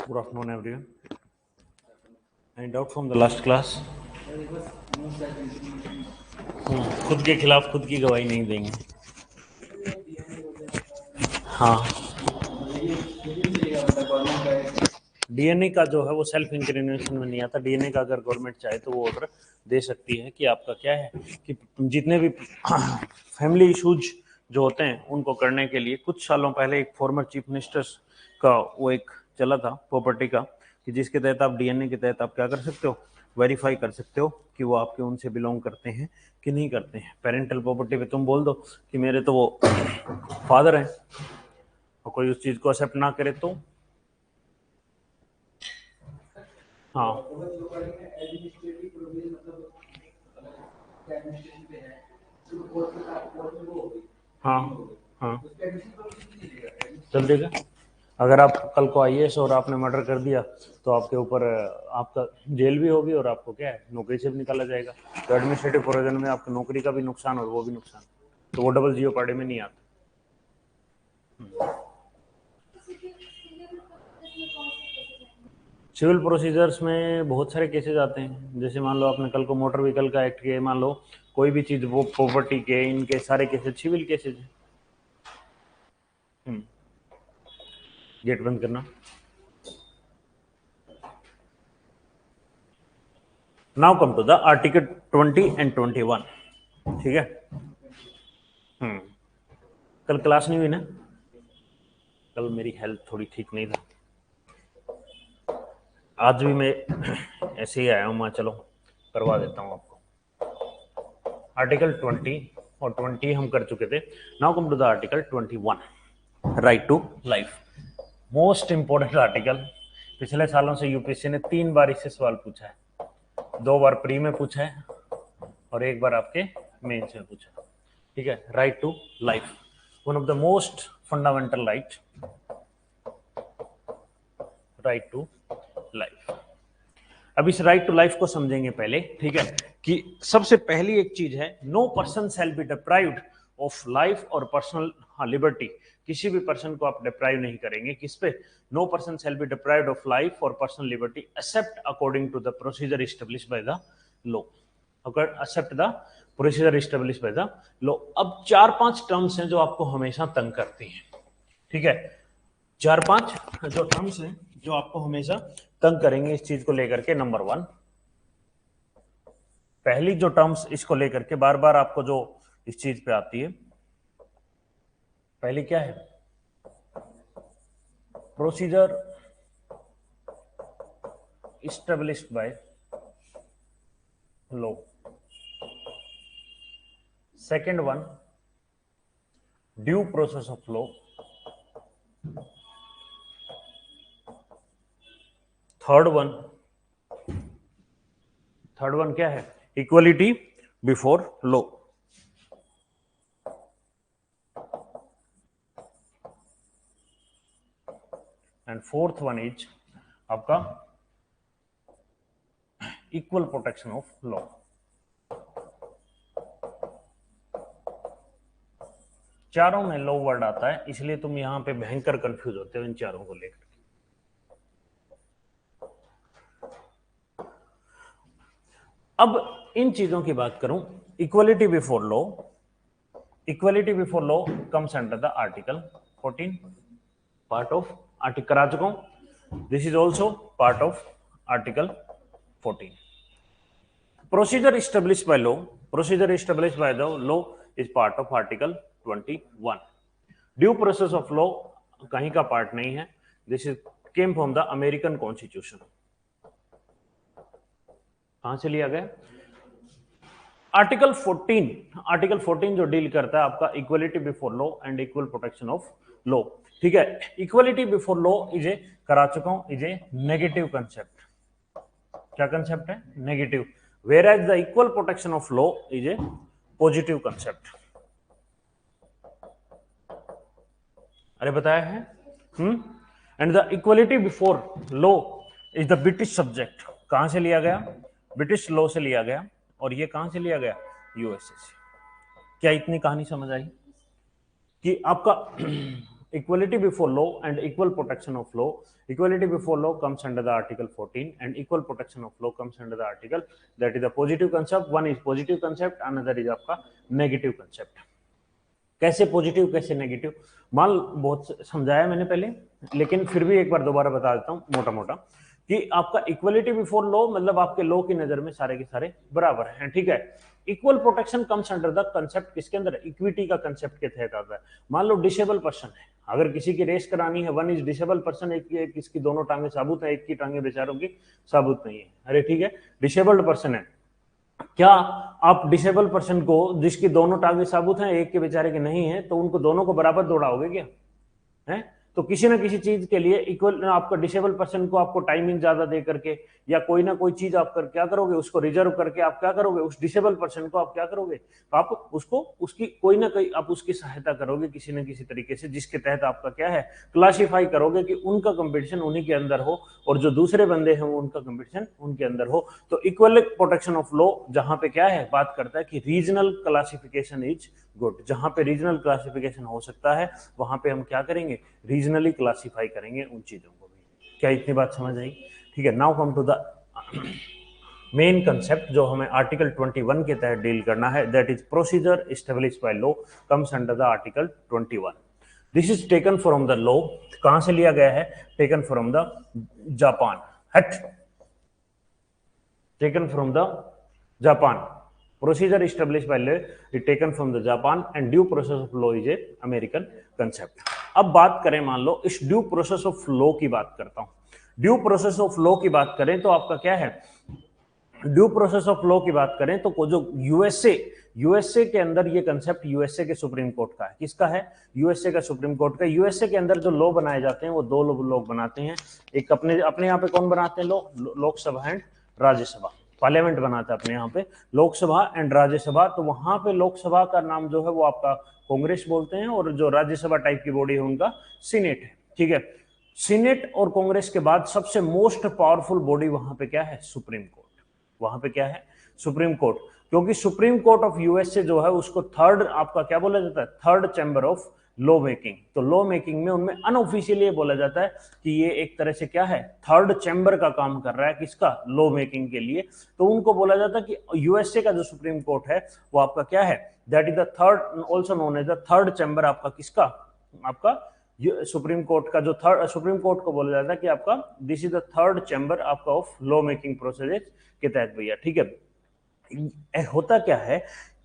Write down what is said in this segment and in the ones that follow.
Good afternoon, everyone. Any doubt from the last class? खुद के खिलाफ खुद की गवाही नहीं देंगे. हाँ, डीएनए का जो है वो सेल्फ इंक्रिमिनेशन में नहीं आता. डीएनए का अगर गवर्नमेंट चाहे तो वो ऑर्डर दे सकती है कि आपका क्या है कि जितने भी फैमिली इश्यूज जो होते हैं उनको करने के लिए कुछ सालों पहले एक फॉर्मर चीफ मिनिस्टर्स का वो एक चला था प्रॉपर्टी का, कि जिसके तहत आप डीएनए के तहत आप क्या कर सकते हो, वेरीफाई कर सकते हो कि वो आपके उनसे बिलोंग करते हैं कि नहीं करते हैं. पेरेंटल प्रॉपर्टी पे तुम बोल दो कि मेरे तो वो फादर हैं, और कोई उस चीज को एक्सेप्ट ना करे तो हाँ हाँ हाँ चल देगा. अगर आप कल को आईएएस और आपने मर्डर कर दिया तो आपके ऊपर आपका जेल भी होगी और आपको क्या है नौकरी से भी निकाला जाएगा. तो एडमिनिस्ट्रेटिव प्रोविजन में आपकी नौकरी का भी नुकसान और वो भी नुकसान, तो वो डबल जीओ पार्टी में नहीं आता. सिविल प्रोसीजर्स में बहुत सारे केसेस आते हैं. जैसे मान लो आपने कल को मोटर व्हीकल का एक्ट किया, मान लो कोई भी चीज, वो प्रॉपर्टी के इनके सारे केसेस सिविल केसेस हैं. गेट बंद करना. Now come to the article 20 and 21. ठीक है. कल क्लास नहीं हुई ना? कल मेरी हेल्थ थोड़ी ठीक नहीं था. आज भी मैं ऐसे ही आया हूँ, मैं चलो करवा देता हूँ आपको. आर्टिकल 20 और 20 हम कर चुके थे. Now come to the article 21, right to life. Most important article. पिछले सालों से यूपीएससी ने 3 बार इससे सवाल पूछा है. 2 बार प्री में पूछा है और 1 बार आपके मेंस में पूछा. ठीक है. Right to life, one of the most fundamental right to life. अब इस राइट टू लाइफ को समझेंगे पहले. ठीक है. कि सबसे पहली एक चीज है, no person shall be deprived of life और पर्सनल लिबर्टी. किसी भी पर्सन को आप डिप्राइव नहीं करेंगे. किस पे? No person shall be deprived of life और personal liberty except according to the procedure established by the law. Except the procedure established by the law. अब 4-5 टर्म्स हैं जो आपको हमेशा तंग करती हैं. ठीक है. 4-5 जो टर्म्स हैं जो आपको हमेशा तंग करेंगे इस चीज को लेकर के. नंबर 1, पहली जो टर्म्स इसको लेकर के बार बार आपको जो इस चीज पे आती है, पहली क्या है? Procedure established by law. Second one, due process of law. Third one क्या है? Equality before law. And fourth one is आपका इक्वल प्रोटेक्शन ऑफ लॉ. चारों में लॉ वर्ड आता है, इसलिए तुम यहां पे भयंकर कंफ्यूज होते हो इन चारों को लेकर. अब इन चीजों की बात करूं, equality before law. Equality before law comes under the article 14, part of article. करा चुका हूं. This is also part of article 14. Procedure established by law. Procedure established bye the law is part of article 21. Due process of law कहीं का part नहीं है. This is came from the American constitution. कहां से लिया गया? Article 14 जो deal करता है आपका equality before law and equal protection of law. ठीक है. Equality before law is a, करा चुका हूं, इज ए नेगेटिव कंसेप्ट. क्या कंसेप्ट है? Negative. Whereas the equal protection of law is a positive concept. अरे बताया है. And the equality before law is the British subject. कहां से लिया गया? ब्रिटिश लॉ से लिया गया. और ये कहां से लिया गया? यूएसए से. क्या इतनी कहानी समझ आई कि आपका equality before law and equal protection of law. Equality before law comes under the article 14 and equal protection of law comes under the article, that is the positive concept. One is positive concept, another is आपका negative concept. कैसे positive कैसे negative, मान बहुत समझाया मैंने पहले, लेकिन फिर भी एक बार दोबारा बता देता हूँ मोटा मोटा कि आपका इक्वलिटी बिफोर लॉ मतलब आपके लॉ की नजर में सारे के सारे बराबर हैं, ठीक है। Equal protection comes under the concept, किसके अंदर, इक्विटी का कंसेप्ट के तहत आता है। मान लो डिसेबल पर्सन है, अगर किसी की रेस करानी है, वन इज डिसेबल पर्सन, एक किसकी दोनों टांगे साबुत है, एक की टांगे बेचारों की साबुत नहीं है, अरे ठीक है डिसेबल्ड पर्सन है, क्या आप डिसेबल पर्सन को जिसकी दोनों टांगे साबुत हैं एक के बेचारे के नहीं है, तो उनको दोनों को बराबर दौड़ाओगे क्या है? तो किसी ना किसी चीज के लिए इक्वल, आपका डिसेबल पर्सन को आपको टाइमिंग ज्यादा दे करके या कोई ना कोई चीज आप क्या करोगे, उसको रिजर्व करके आप क्या करोगे, उस डिसेबल पर्सन को आप क्या करोगे, तो आप उसको उसकी कोई ना कोई आप उसकी सहायता करोगे किसी ना किसी तरीके से, जिसके तहत आपका क्या है, क्लासिफाई करोगे कि उनका कंपटीशन उन्हीं के अंदर हो और जो दूसरे बंदे हैं उनका कंपटीशन उनके अंदर हो। तो इक्वल प्रोटेक्शन ऑफ लॉ जहां पे क्या है, बात करता है कि रीजनल क्लासिफिकेशन इज गुड, जहां पे रीजनल क्लासिफिकेशन हो सकता है वहां पे हम क्या करेंगे, रीजनली क्लासिफाई करेंगे उन चीजों को भी। क्या इतनी बात समझ आई? ठीक है, now come to the main concept जो हमें आर्टिकल 21 के तहत डील करना है, that is procedure established by law comes under the article 21। This is taken from the law, कहां से लिया गया है, taken from the Japan, taken from the Japan. Procedure established by law is taken from the Japan and due process of law is a American concept. अब बात करें, मान लो इस ड्यू प्रोसेस ऑफ लॉ की बात करता हूं। ड्यू प्रोसेस ऑफ लॉ की बात करें तो आपका क्या है, ड्यू प्रोसेस ऑफ लॉ की बात करें तो जो यूएसए के अंदर ये कंसेप्ट यूएसए के सुप्रीम कोर्ट का है, किसका है, यूएसए का सुप्रीम कोर्ट का। यूएसए के अंदर जो लॉ बनाए जाते हैं वो दो लोग बनाते हैं, एक अपने यहाँ पे कौन बनाते हैं law, Lok Sabha and Rajya Sabha, parliament बनाता है अपने यहाँ पे, लोकसभा एंड राज्यसभा। तो वहां पे लोकसभा का नाम जो है वो आपका कांग्रेस बोलते हैं और जो राज्यसभा टाइप की बॉडी है उनका सीनेट है, ठीक है। सीनेट और कांग्रेस के बाद सबसे मोस्ट पावरफुल बॉडी वहां पे क्या है, सुप्रीम कोर्ट। वहां पे क्या है, सुप्रीम कोर्ट, क्योंकि सुप्रीम कोर्ट ऑफ यूएसए जो है उसको थर्ड आपका क्या बोला जाता है, third chamber of law making. तो लॉ मेकिंग में उनमें अनऑफिशियली बोला जाता है कि ये एक तरह से क्या है, थर्ड चैम्बर का काम कर रहा है, किसका, लॉ मेकिंग के लिए। तो उनको बोला जाता है कि यूएसए का जो सुप्रीम कोर्ट है वो आपका क्या है, that is the third, also known as the third chamber आपका किसका, आपका सुप्रीम कोर्ट का जो थर्ड, सुप्रीम कोर्ट को बोला जाता है कि आपका this is the third chamber आपका ऑफ लॉ मेकिंग प्रोसेस के तहत भैया, ठीक है। होता क्या है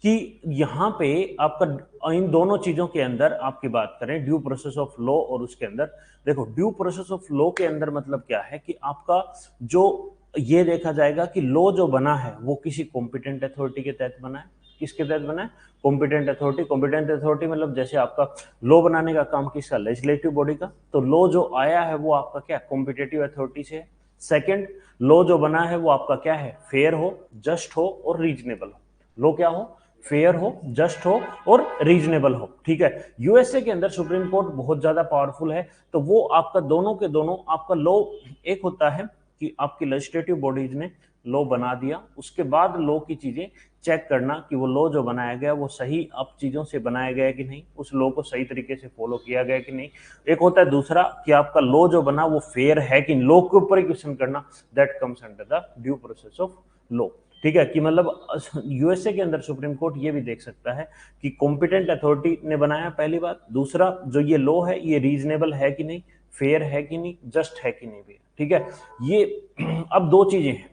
कि यहाँ पे आपका इन दोनों चीजों के अंदर आपकी बात करें, ड्यू प्रोसेस ऑफ लॉ और उसके अंदर देखो, ड्यू प्रोसेस ऑफ लॉ के अंदर मतलब क्या है कि आपका जो ये देखा जाएगा कि लॉ जो बना है वो किसी कॉम्पिटेंट अथॉरिटी के तहत बना है, किसके तहत बना है, कॉम्पिटेंट अथॉरिटी। कॉम्पिटेंट अथॉरिटी मतलब जैसे आपका लॉ बनाने का काम किसका, लेजिस्लेटिव बॉडी का, तो लॉ जो आया है वो आपका क्या, कॉम्पिटेटिव अथॉरिटी से है। सेकंड, लॉ जो बना है वो आपका क्या है, फेयर हो, जस्ट हो और रीजनेबल हो। लॉ क्या हो, फेयर हो, जस्ट हो और रीजनेबल हो, ठीक है। यूएसए के अंदर सुप्रीम कोर्ट बहुत ज्यादा पावरफुल है, तो वो आपका दोनों के दोनों आपका लॉ, एक होता है कि आपकी लेजिस्लेटिव बॉडीज ने लॉ बना दिया, उसके बाद लॉ की चीजें चेक करना कि वो लॉ जो बनाया गया वो सही अब चीजों से बनाया गया कि नहीं, उस लॉ को सही तरीके से फॉलो किया गया कि नहीं। एक होता है दूसरा कि आपका लॉ जो बना वो फेयर है कि, लॉ के ऊपर ही क्वेश्चन करना, that comes under the due process of law, ठीक है। कि मतलब यूएसए के अंदर सुप्रीम कोर्ट ये भी देख सकता है कि कॉम्पिटेंट अथॉरिटी ने बनाया, पहली बात। दूसरा, जो ये लॉ है ये रीजनेबल है कि नहीं, फेयर है कि नहीं, जस्ट है कि नहीं भी, ठीक है। ये अब दो चीजें हैं,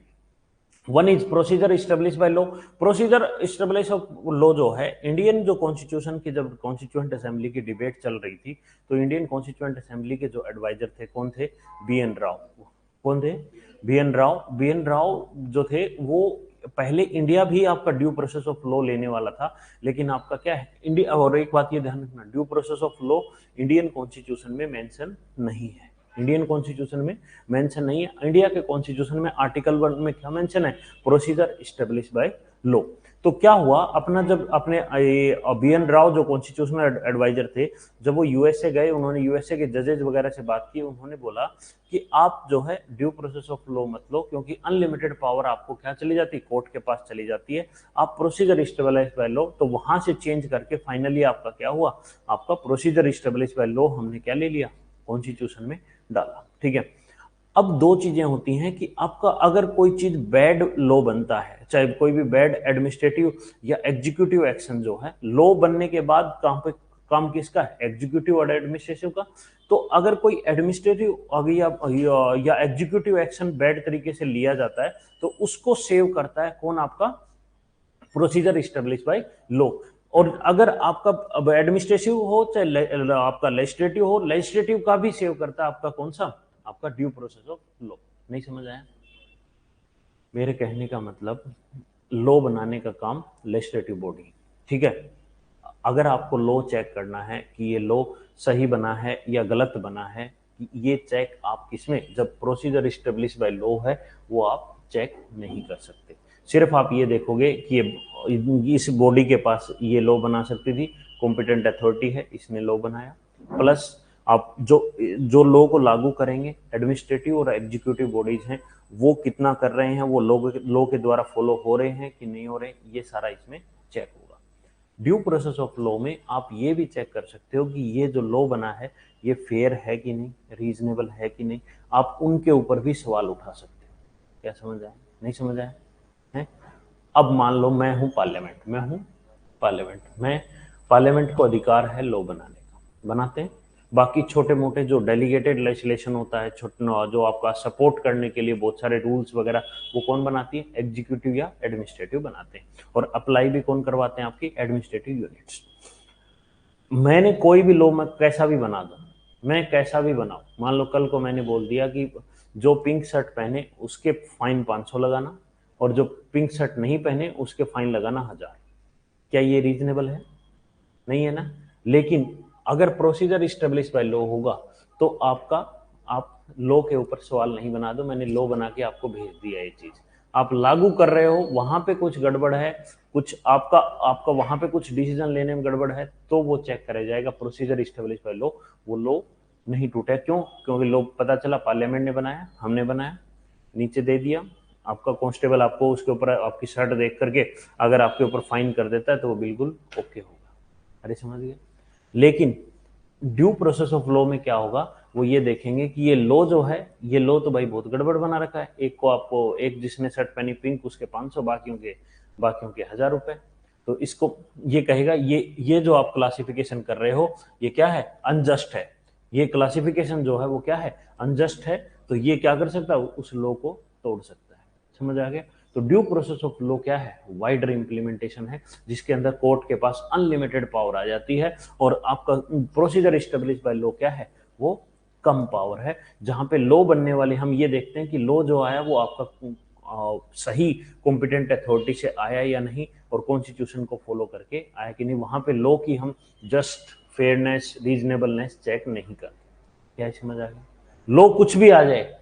one is procedure establish by law. Procedure establish of law जो है, इंडियन जो कॉन्स्टिट्यूशन की जब कॉन्स्टिट्यूएंट असेंबली की डिबेट चल रही थी तो इंडियन कॉन्स्टिट्यूएंट असेंबली के जो एडवाइजर थे कौन थे, बी.एन. राव। कौन थे, बी.एन. राव। बी.एन. राव जो थे वो पहले इंडिया भी आपका ड्यू प्रोसेस ऑफ लॉ लेने वाला था, लेकिन आपका क्या है इंडिया, और एक बात ये ध्यान रखना, due process of law Indian constitution में मेंशन नहीं है, इंडियन कॉन्स्टिट्यूशन में मेंशन नहीं है। इंडिया के कॉन्स्टिट्यूशन में आर्टिकल 1 में क्या मेंशन है, प्रोसीजर एस्टेब्लिश बाय लॉ। तो क्या हुआ, अपना जब अपने BN राव जो कॉन्स्टिट्यूशनल एडवाइजर थे, जब वो यूएसए गए, उन्होंने यूएसए के जजेज वगैरह से बात की, उन्होंने बोला कि आप जो है ड्यू प्रोसेस ऑफ लॉ मत लो, क्योंकि अनलिमिटेड पावर आपको क्या चली जाती है, कोर्ट के पास चली जाती है। आप प्रोसीजर स्टेबलाइज बाय लॉ, तो वहां से चेंज करके फाइनली आपका क्या हुआ, आपका प्रोसीजर स्टेबलाइज बाय लॉ हमने क्या ले लिया, कॉन्स्टिट्यूशन में डाला। ठीक है, अब दो चीजें होती हैं कि आपका अगर कोई चीज बैड लॉ बनता है, चाहे कोई भी बैड एडमिनिस्ट्रेटिव या एग्जीक्यूटिव एक्शन जो है, लॉ बनने के बाद कहां पे काम किसका है, एग्जीक्यूटिव और एडमिनिस्ट्रेटिव का। तो अगर कोई एडमिनिस्ट्रेटिव या एग्जीक्यूटिव एक्शन बैड तरीके से लिया जाता है, तो उसको सेव करता है कौन, आपका प्रोसीजर स्टेब्लिश बाय लॉ। और अगर आपका एडमिनिस्ट्रेटिव हो चाहे आपका लेजिस्लेटिव हो, लेजिस्लेटिव का भी सेव करता है आपका कौन सा, आपका ड्यू प्रोसेस ऑफ लॉ। नहीं समझ आया मेरे कहने का मतलब, लॉ बनाने का काम लेजिस्लेटिव बॉडी, ठीक है। अगर आपको लॉ चेक करना है कि ये लॉ सही बना है या गलत बना है, ये चेक आप किसमें, जब प्रोसीजर स्टेब्लिश बाय लॉ है, वो आप चेक नहीं कर सकते। सिर्फ आप ये देखोगे कि ये इस बॉडी के पास ये लॉ बना सकती थी, कॉम्पिटेंट अथॉरिटी है, इसने लॉ बनाया, प्लस आप जो लॉ को लागू करेंगे, एडमिनिस्ट्रेटिव और एग्जीक्यूटिव बॉडीज हैं, वो कितना कर रहे हैं, वो लॉ के द्वारा फॉलो हो रहे हैं कि नहीं हो रहे, ये सारा इसमें चेक होगा। ड्यू प्रोसेस ऑफ लॉ में आप ये भी चेक कर सकते हो कि ये जो लॉ बना है, ये फेयर है कि नहीं, रीजनेबल है कि नहीं, आप उनके ऊपर भी सवाल उठा सकते हो। क्या समझ आया, नहीं समझ आया है? अब मान लो मैं हूं पार्लियामेंट, मैं पार्लियामेंट को अधिकार है लॉ बनाने का, बनाते हैं। बाकी छोटे मोटे जो डेलीगेटेड लेजिस्लेशन होता है, जो आपका सपोर्ट करने के लिए बहुत सारे रूल्स वगैरह, वो कौन बनाती है, एग्जीक्यूटिव या एडमिनिस्ट्रेटिव बनाते हैं, और अप्लाई भी कौन करवाते हैं, आपकी एडमिनिस्ट्रेटिव यूनिट्स। मैंने कोई भी लॉ, मैं कैसा भी बना दूं, मैं कैसा भी बनाऊं, मान लो कल को मैंने बोल दिया कि जो पिंक शर्ट पहने उसके फाइन 500 लगाना, और जो पिंक शर्ट नहीं पहने उसके फाइन लगाना 1000। क्या ये रीजनेबल है? नहीं है ना। लेकिन अगर प्रोसीजर स्टेब्लिश बाय लॉ होगा, तो आप लॉ के ऊपर सवाल नहीं बना दो, मैंने लॉ बना के आपको भेज दिया, ये चीज आप लागू कर रहे हो, वहां पे कुछ गड़बड़ है, कुछ आपका वहां पे कुछ डिसीजन लेने में गड़बड़ है, तो वो चेक करा जाएगा, प्रोसीजर स्टेब्लिश बाय लॉ, वो लॉ नहीं टूटा। क्यों? क्योंकि लॉ पता चला पार्लियामेंट ने बनाया, हमने बनाया, नीचे दे दिया, आपका कांस्टेबल आपको उसके ऊपर आपकी शर्ट देख करके अगर आपके ऊपर फाइन कर देता है, तो वो बिल्कुल ओके होगा। अरे समझ गए। लेकिन ड्यू प्रोसेस ऑफ लॉ में क्या होगा, वो ये देखेंगे कि ये लॉ जो है, ये लॉ तो भाई बहुत गड़बड़ बना रखा है, एक को आपको, एक जिसने शर्ट पहनी पिंक उसके 500, बाकियों के 1000 रुपए। तो इसको ये कहेगा, ये जो आप क्लासिफिकेशन कर रहे हो, ये क्या है, अनजस्ट है, ये क्लासिफिकेशन जो है वो क्या है, अनजस्ट है। तो ये क्या कर सकता है, उस लॉ को तोड़ सकता है। समझ आ गया। तो ड्यू प्रोसेस ऑफ लॉ क्या है, वाइडर इंप्लीमेंटेशन है, जिसके अंदर कोर्ट के पास अनलिमिटेड पावर आ जाती है, और आपका प्रोसीजर स्टेब्लिश बाय लॉ क्या है, वो कम पावर है। जहां पे लॉ बनने वाले, हम ये देखते हैं कि लॉ जो आया वो आपका सही कॉम्पिटेंट अथॉरिटी से आया या नहीं, और कॉन्स्टिट्यूशन को फॉलो करके आया कि नहीं। वहां पे लॉ की हम जस्ट फेयरनेस, रीजनेबलनेस चेक नहीं करते। क्या समझ आ गया? लॉ कुछ भी आ जाए,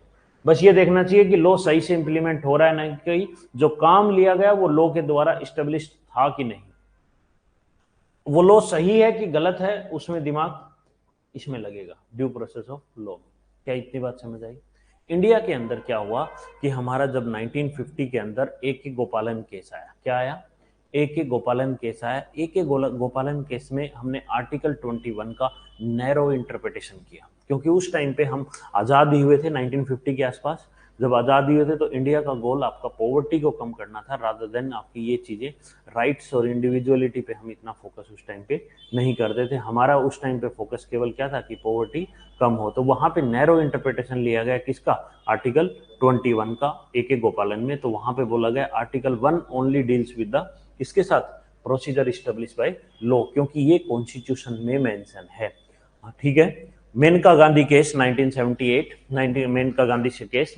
बस ये देखना चाहिए कि लॉ सही से इंप्लीमेंट हो रहा है, ना कि जो काम लिया गया वो लॉ के द्वारा स्टेब्लिश था कि नहीं, वो लॉ सही है कि गलत है, उसमें दिमाग इसमें लगेगा, ड्यू प्रोसेस ऑफ लॉ। क्या इतनी बात समझ आई? इंडिया के अंदर क्या हुआ कि हमारा जब 1950 के अंदर A.K. गोपालन केस आया, क्या आया, A.K. गोपालन केस आया। A.K. गोपालन केस में हमने आर्टिकल 21 का नैरो इंटरप्रिटेशन किया, क्योंकि उस टाइम पे हम आज़ाद ही हुए थे 1950 के आसपास। जब आज़ाद हुए थे तो इंडिया का गोल आपका पॉवर्टी को कम करना था, रादर देन आपकी ये चीज़ें राइट्स और इंडिविजुअलिटी पे हम इतना फोकस उस टाइम पे नहीं करते थे। हमारा उस टाइम पे फोकस केवल क्या था कि पॉवर्टी कम हो। तो वहां पे नैरो इंटरप्रिटेशन लिया गया, किसका, आर्टिकल 21 का A.K. गोपालन में। तो वहां पे बोला गया article 1 only deals with the, किसके साथ, प्रोसीजर स्टेब्लिश बाय लॉ, क्योंकि ये कॉन्स्टिट्यूशन में मेंशन है। ठीक है। मेनका गांधी केस 1978,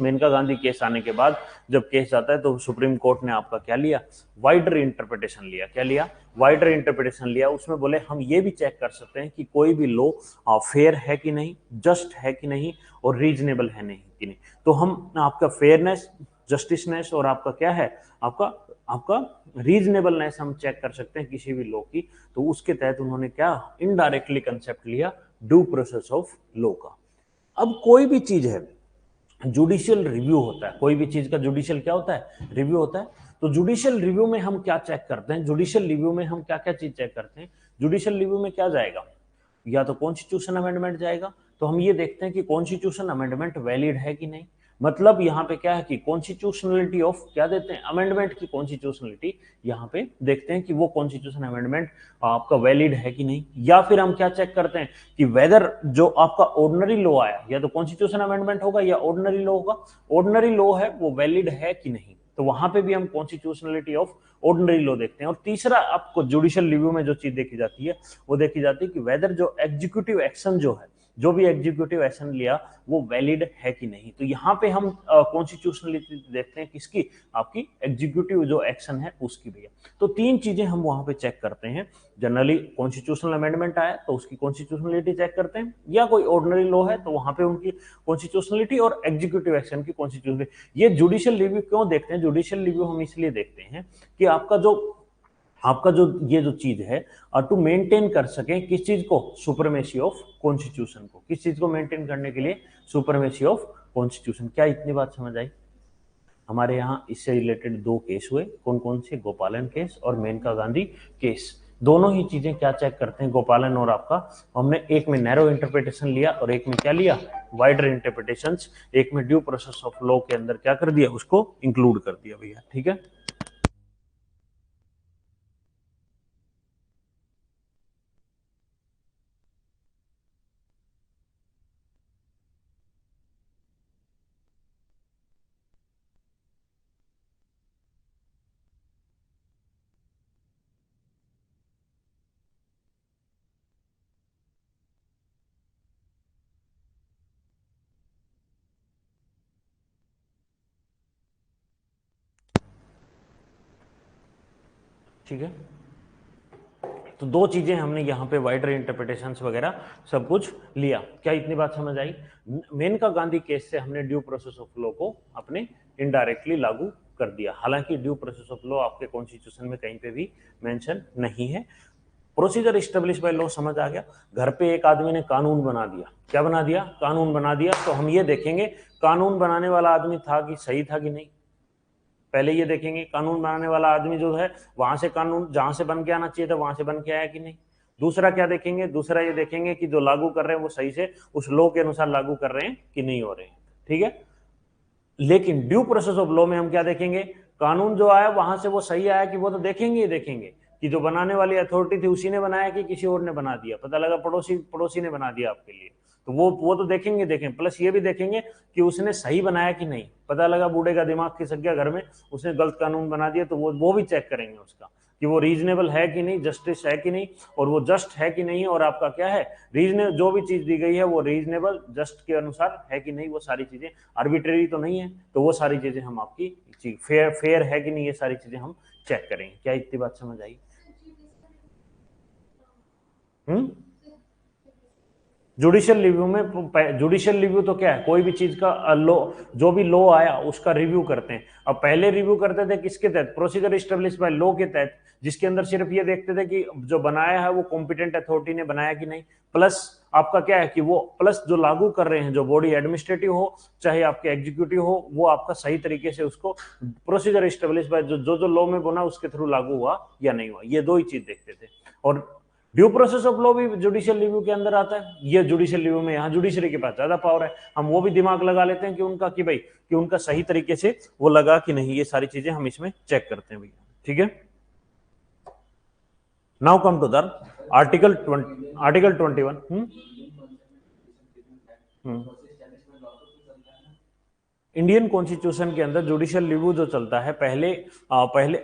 मेनका गांधी केस आने के बाद जब केस आता है, तो सुप्रीम कोर्ट ने आपका क्या लिया, वाइडर इंटरप्रिटेशन लिया। क्या लिया, वाइडर इंटरप्रिटेशन लिया। उसमें बोले हम ये भी चेक कर सकते हैं कि कोई भी लॉ फेयर है कि नहीं, जस्ट है कि नहीं, और रीजनेबल है नहीं कि नहीं। तो हम आपका फेयरनेस, जस्टिसनेस और आपका क्या है, आपका आपका रीजनेबलनेस हम चेक कर सकते हैं किसी भी लॉ की, तो उसके तहत उन्होंने क्या इनडायरेक्टली कंसेप्ट लिया ड्यू प्रोसेस ऑफ लॉ का। अब कोई भी चीज है जुडिशियल रिव्यू होता है, कोई भी चीज का जुडिशियल क्या होता है, रिव्यू होता है। तो जुडिशियल रिव्यू में हम क्या चेक करते हैं, जुडिशियल रिव्यू में हम क्या क्या चीज चेक करते हैं, जुडिशियल रिव्यू में क्या जाएगा, या तो कॉन्स्टिट्यूशन अमेंडमेंट जाएगा, तो हम ये देखते हैं कि कॉन्स्टिट्यूशन अमेंडमेंट वैलिड है कि नहीं। मतलब यहाँ पे क्या है कि कॉन्स्टिट्यूशनलिटी ऑफ क्या देते हैं, अमेंडमेंट की कॉन्स्टिट्यूशनलिटी यहाँ पे देखते हैं कि वो कॉन्स्टिट्यूशन अमेंडमेंट आपका वैलिड है कि नहीं। या फिर हम क्या चेक करते हैं कि वेदर जो आपका ऑर्डिनरी लॉ आया, या तो कॉन्स्टिट्यूशन अमेंडमेंट होगा या ऑर्डिनरी लॉ होगा, ऑर्डिनरी लॉ है वो वैलिड है कि नहीं, तो वहां पे भी हम कॉन्स्टिट्यूशनलिटी ऑफ ऑर्डिनरी लॉ देखते हैं। और तीसरा आपको जुडिशियल रिव्यू में जो चीज देखी जाती है वो देखी जाती है कि वेदर जो एग्जीक्यूटिव एक्शन जो है, जो भी एग्जीक्यूटिव एक्शन लिया वो वैलिड है कि नहीं। तो यहाँ पे हम कॉन्स्टिट्यूशनलिटी देखते हैं किसकी, आपकी एग्जीक्यूटिव जो एक्शन है उसकी भैया। तो तीन चीजें हम वहां पे चेक करते हैं, जनरली कॉन्स्टिट्यूशनल अमेंडमेंट आया तो उसकी कॉन्स्टिट्यूशनलिटी चेक करते हैं, या कोई ऑर्डिनरी लॉ है तो वहां पे उनकी कॉन्स्टिट्यूशनलिटी और एग्जीक्यूटिव एक्शन की कॉन्स्टिट्यूशनलिटी। ये जुडिशियल रिव्यू क्यों देखते हैं, जुडिशियल रिव्यू हम इसलिए देखते हैं कि आपका जो ये जो चीज है टू मेंटेन कर सके किस चीज को, सुपरमेसी ऑफ कॉन्स्टिट्यूशन को, किस चीज को मेंटेन करने के लिए, सुपरमेसी ऑफ कॉन्स्टिट्यूशन। क्या इतनी बात समझ आई। हमारे यहाँ इससे रिलेटेड दो केस हुए, कौन कौन से, गोपालन केस और मेनका गांधी केस। दोनों ही चीजें क्या चेक करते हैं, गोपालन और आपका, हमने एक में नैरो इंटरप्रिटेशन लिया और एक में क्या लिया, वाइडर इंटरप्रिटेशंस, एक में ड्यू प्रोसेस ऑफ लॉ के अंदर क्या कर दिया, उसको इंक्लूड कर दिया भैया, ठीक है। ठीक है, तो दो चीजें हमने यहाँ पे वाइडर इंटरप्रिटेशंस वगैरह सब कुछ लिया। क्या इतनी बात समझ आई। मेनका गांधी केस से हमने ड्यू प्रोसेस ऑफ लॉ को अपने इनडायरेक्टली लागू कर दिया, हालांकि ड्यू प्रोसेस ऑफ लॉ आपके कॉन्स्टिट्यूशन में कहीं पे भी मेंशन नहीं है। प्रोसीजर इस्टेब्लिश बाय लॉ समझ आ गया। घर पे एक आदमी ने कानून बना दिया, क्या बना दिया, कानून बना दिया, तो हम ये देखेंगे कानून बनाने वाला आदमी था कि सही था कि नहीं। पहले ये देखेंगे कानून बनाने वाला आदमी जो है वहां से कानून जहां से बन के आना चाहिए था वहां से बन के आया कि नहीं। दूसरा क्या देखेंगे, दूसरा ये देखेंगे कि जो लागू कर रहे हैं वो सही से उस लॉ के अनुसार लागू कर रहे हैं कि नहीं हो रहे हैं, ठीक है। लेकिन ड्यू प्रोसेस ऑफ लॉ में हम क्या देखेंगे, कानून जो आया वहां से वो सही आया कि वो तो देखेंगे ही देखेंगे कि जो बनाने वाली अथॉरिटी थी उसी ने बनाया कि किसी और ने बना दिया। पता लगा पड़ोसी पड़ोसी ने बना दिया आपके लिए, तो वो तो देखेंगे। प्लस ये भी देखेंगे कि उसने सही बनाया कि नहीं। पता लगा बूढ़े का दिमाग खिसक गया घर में, उसने गलत कानून बना दिया, तो वो भी चेक करेंगे उसका कि वो रीजनेबल है कि नहीं, जस्टिस है कि नहीं, और वो जस्ट है कि नहीं, और आपका क्या है रीजनेबल, जो भी चीज दी गई है वो रीजनेबल जस्ट के अनुसार है कि नहीं, वो सारी चीजें आर्बिट्रेरी तो नहीं है। तो वो सारी चीजें हम आपकी फेयर है कि नहीं, ये सारी चीजें हम चेक करेंगे। क्या इतनी बात समझ आई। जुडिशियल रिव्यू में, जुडिशियल रिव्यू तो क्या है, कोई भी चीज का लॉ, जो भी लॉ आया उसका रिव्यू करते हैं। अब पहले रिव्यू करते थे किसके तहत, प्रोसीजर इस्टेब्लिश बाय लॉ के तहत, जिसके अंदर सिर्फ ये देखते थे कि जो बनाया है वो कॉम्पिटेंट अथॉरिटी ने बनाया कि नहीं। प्लस आपका क्या है कि वो प्लस जो लागू कर रहे हैं, जो बॉडी एडमिनिस्ट्रेटिव हो चाहे आपके एग्जीक्यूटिव हो, वो आपका सही तरीके से उसको प्रोसीजर इस्टेब्लिश बाय जो लॉ में बना उसके थ्रू लागू हुआ या नहीं हुआ, ये दो ही चीज देखते थे। और ड्यू प्रोसेस ऑफ लॉ भी जुडिशियल रिव्यू के अंदर आता है। ये जुडिशियल रिव्यू में, यहाँ जुडिशरी के पास ज्यादा पावर है, हम वो भी दिमाग लगा लेते हैं कि उनका कि भाई कि उनका सही तरीके से वो लगा कि नहीं, ये सारी चीजें हम इसमें चेक करते हैं भैया, ठीक है। Now come to the article 21। Indian constitution के अंदर जुडिशियल रिव्यू जो चलता है, पहले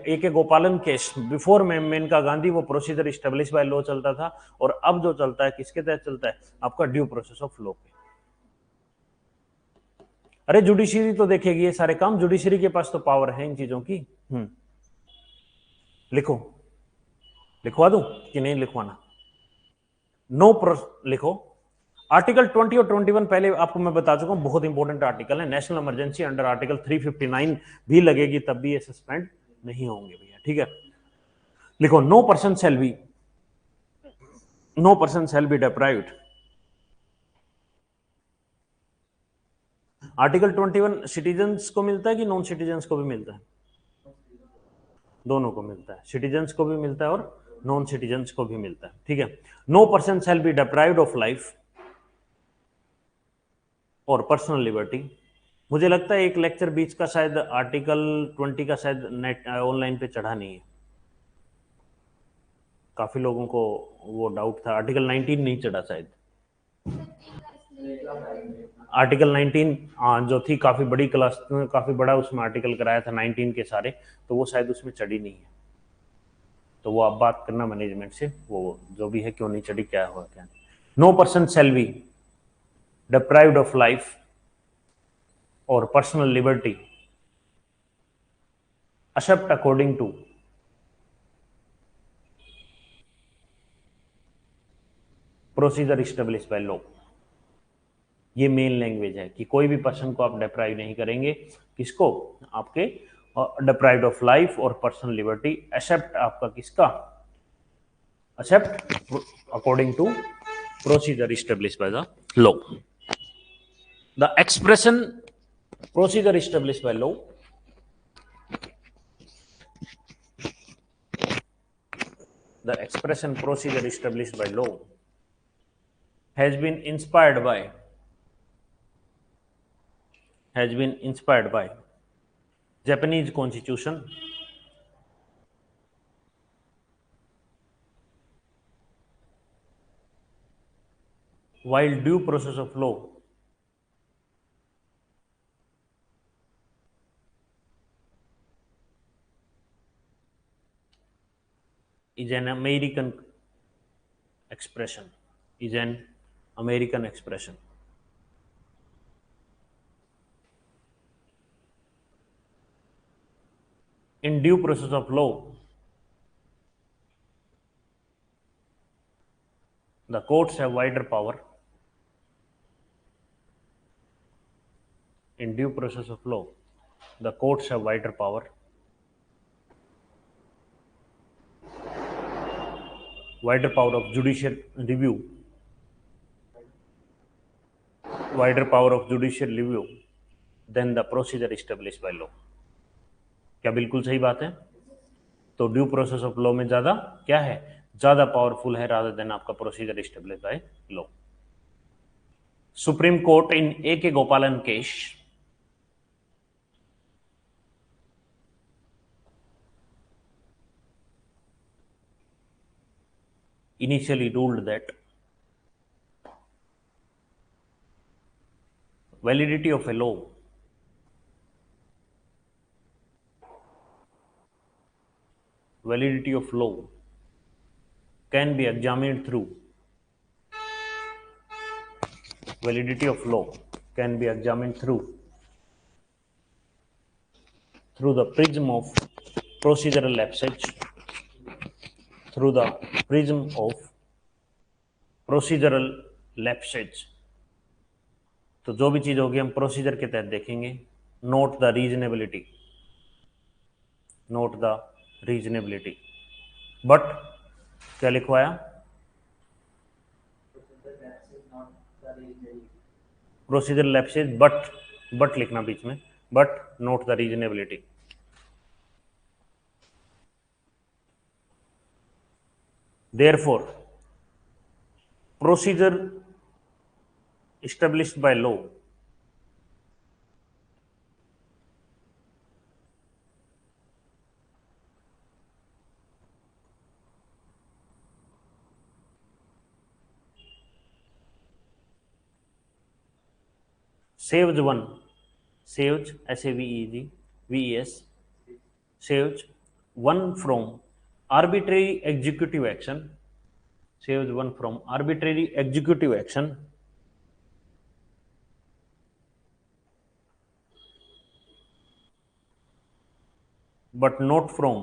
एक गोपालन केस बिफोर मेनका गांधी, वो प्रोसीजर इस्टेब्लिश बाय लॉ चलता था, और अब जो चलता है किसके तहत चलता है, आपका ड्यू प्रोसेस ऑफ लॉ पे। अरे जुडिशरी तो देखेगी ये सारे काम, जुडिशरी के पास तो पावर है इन चीजों की। लिखो, लिखवा दूं कि नहीं लिखवाना, लिखो। आर्टिकल 20 और 21 पहले आपको मैं बता चुका हूं, बहुत इंपॉर्टेंट आर्टिकल है। नेशनल इमरजेंसी अंडर आर्टिकल 359 भी लगेगी तब भी ये सस्पेंड नहीं होंगे भैया, ठीक है। लिखो no person shall be deprived. Article 21 citizens को मिलता है कि नॉन सिटीजन्स को भी मिलता है? दोनों को मिलता है, सिटीजन्स को भी मिलता है और नॉन सिटीजन्स को भी मिलता है, ठीक है। No person shall be deprived of life और पर्सनल लिबर्टी। मुझे लगता है एक लेक्चर बीच का शायद आर्टिकल 20 का शायद नेट ऑनलाइन पे चढ़ा नहीं है, काफी लोगों को वो डाउट था। आर्टिकल 19 नहीं चढ़ा शायद, आर्टिकल 19 जो थी काफी बड़ी क्लास, काफी बड़ा उसमें आर्टिकल कराया था 19 के सारे, तो वो शायद उसमें चढ़ी नहीं है। तो वो आप बात करना मैनेजमेंट से, वो जो भी है क्यों नहीं चढ़ी, क्या हुआ क्या नहीं। No person shall be deprived of life और personal liberty except according to procedure establish by law. ये मेन लैंग्वेज है कि कोई भी पर्सन को आप डिप्राइव नहीं करेंगे, किसको, आपके डिप्राइव्ड ऑफ लाइफ और पर्सनल लिबर्टी एक्सेप्ट आपका किसका, except according to procedure establish by the law. The expression procedure establish by law, the expression procedure established by law has been inspired by Japanese constitution, while due process of law is an American expression, In due process of law, the courts have wider power. In due process of law, the courts have wider power. Wider power of judicial review. Wider power of judicial review than the procedure established by law. क्या बिल्कुल सही बात है? तो due process of law में ज्यादा क्या है, ज्यादा पावरफुल है रादर देन आपका procedure establish by law. Supreme Court in A K Gopalan case initially ruled that validity of a law can be examined through the prism of procedural lapses, तो जो भी चीज होगी हम प्रोसीजर के तहत देखेंगे। नोट द रीजनेबिलिटी, बट क्या लिखवाया, प्रोसीजर लैप्सेज बट लिखना बीच में, but note the reasonability. Therefore, procedure established by law saves one from arbitrary executive action, but not from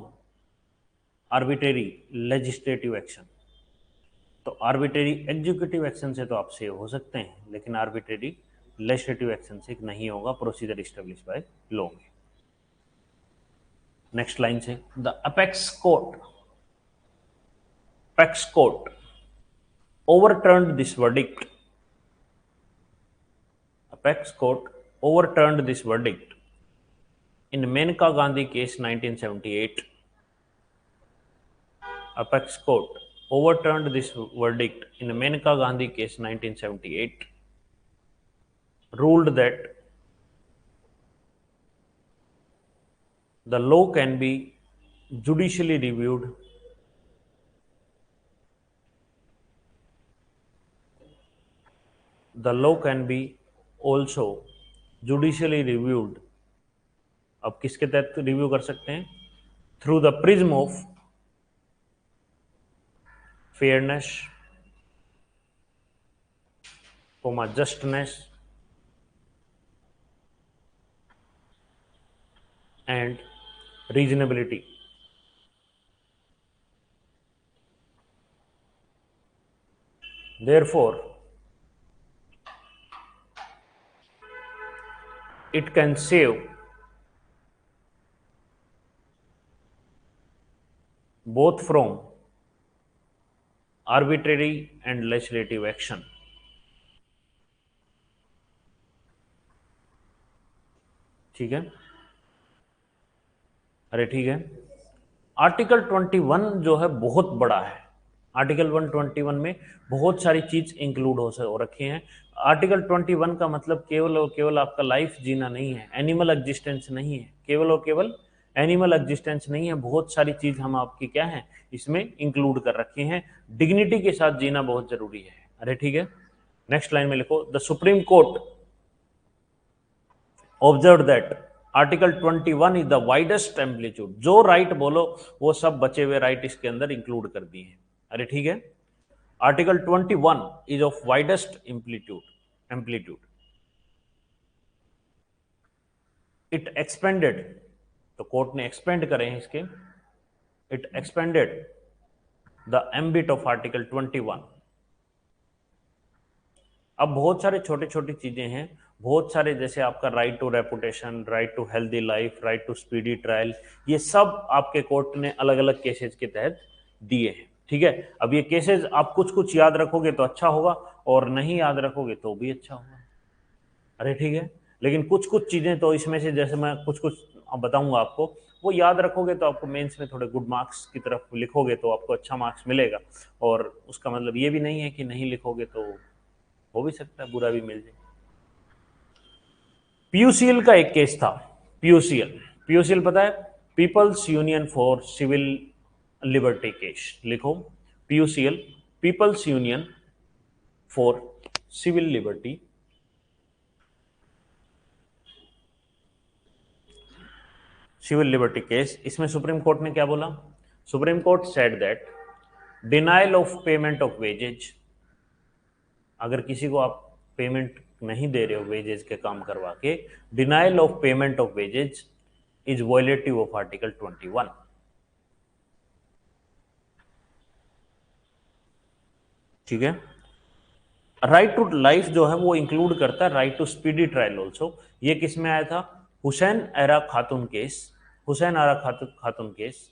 arbitrary legislative action। तो आर्बिट्रेरी एग्जीक्यूटिव एक्शन से तो आप save हो सकते हैं, लेकिन आर्बिट्रेरी लेजिस्लेटिव एक्शन से नहीं होगा प्रोसीजर एस्टेब्लिश बाय लॉ में। नेक्स्ट लाइन से, the apex court overturned this verdict. Apex Court overturned this verdict in Menka Gandhi case 1978. Apex Court overturned this verdict in Menka Gandhi case 1978, ruled that the law can be judicially reviewed also judicially reviewed. अब किसके तहत review कर सकते हैं? Through the prism of fairness, justness and reasonability. Therefore, it can save both from arbitrary and legislative action. ठीक है, अरे ठीक है। आर्टिकल 21 जो है बहुत बड़ा है। आर्टिकल 121 में बहुत सारी चीज इंक्लूड हो रखी हैं। आर्टिकल 21 का मतलब केवल और केवल आपका लाइफ जीना नहीं है, एनिमल एग्जिस्टेंस नहीं है, केवल और केवल एनिमल एग्जिस्टेंस नहीं है, बहुत सारी चीज हम आपकी क्या है इसमें इंक्लूड कर रखी हैं। डिग्निटी के साथ जीना बहुत जरूरी है। अरे ठीक है, नेक्स्ट लाइन में लिखो, the supreme court observe that article 21 is the widest amplitude. जो राइट बोलो वो सब बचे हुए राइट इसके अंदर इंक्लूड कर दिए हैं। अरे ठीक है, article 21 is of widest amplitude. It expanded, तो कोर्ट ने एक्सपेंड करे हैं इसके, it expanded the ambit of article 21। अब बहुत सारे छोटे छोटी चीजें हैं, बहुत सारे जैसे आपका right to reputation, right to healthy life, right to speedy trial, ये सब आपके कोर्ट ने अलग अलग केसेस के तहत दिए हैं। ठीक है, अब ये केसेस आप कुछ कुछ याद रखोगे तो अच्छा होगा और नहीं याद रखोगे तो भी अच्छा होगा। अरे ठीक है, लेकिन कुछ कुछ चीजें तो इसमें से जैसे मैं कुछ कुछ बताऊंगा आपको, वो याद रखोगे तो आपको मेंस में थोड़े गुड मार्क्स की तरफ लिखोगे तो आपको अच्छा मार्क्स मिलेगा। और उसका मतलब ये भी नहीं है कि नहीं लिखोगे तो हो भी सकता है बुरा भी मिल जाए। पीयूसीएल का एक केस था, पीयूसीएल पता है, People's Union for Civil liberty case. लिखो PUCL, People's Union for Civil Liberty, civil liberty case. इसमें सुप्रीम कोर्ट ने क्या बोला? Supreme Court said that denial of payment of wages, अगर किसी को आप पेमेंट नहीं दे रहे हो वेजेज के काम करवा के, denial of payment of wages is violative of article 21। ठीक है, राइट टू लाइफ जो है वो इंक्लूड करता है right to speedy trial also. ये किस में आया था? हुसैन आरा खातून केस, हुसैन आरा खातून केस।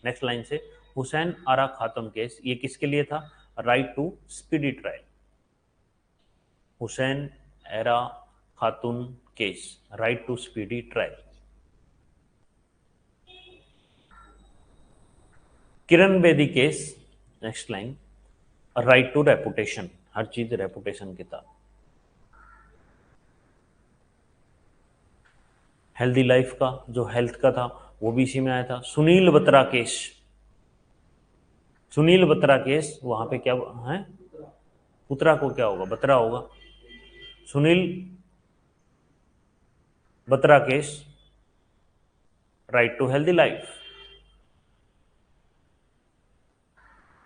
नेक्स्ट लाइन से, हुसैन आरा खातून केस, ये किसके लिए था? Right to speedy trial. Hussainara Khatoon case, right to speedy trial. Kiran Bedi case, next line, right to reputation, हर चीज रेपुटेशन के था। हेल्दी लाइफ का जो हेल्थ का था वो भी इसी में आया था। सुनील बत्रा केस, सुनील बत्रा केस, वहां पे क्या है? पुत्रा को क्या होगा? बत्रा होगा। Sunil Batra case, right to healthy life.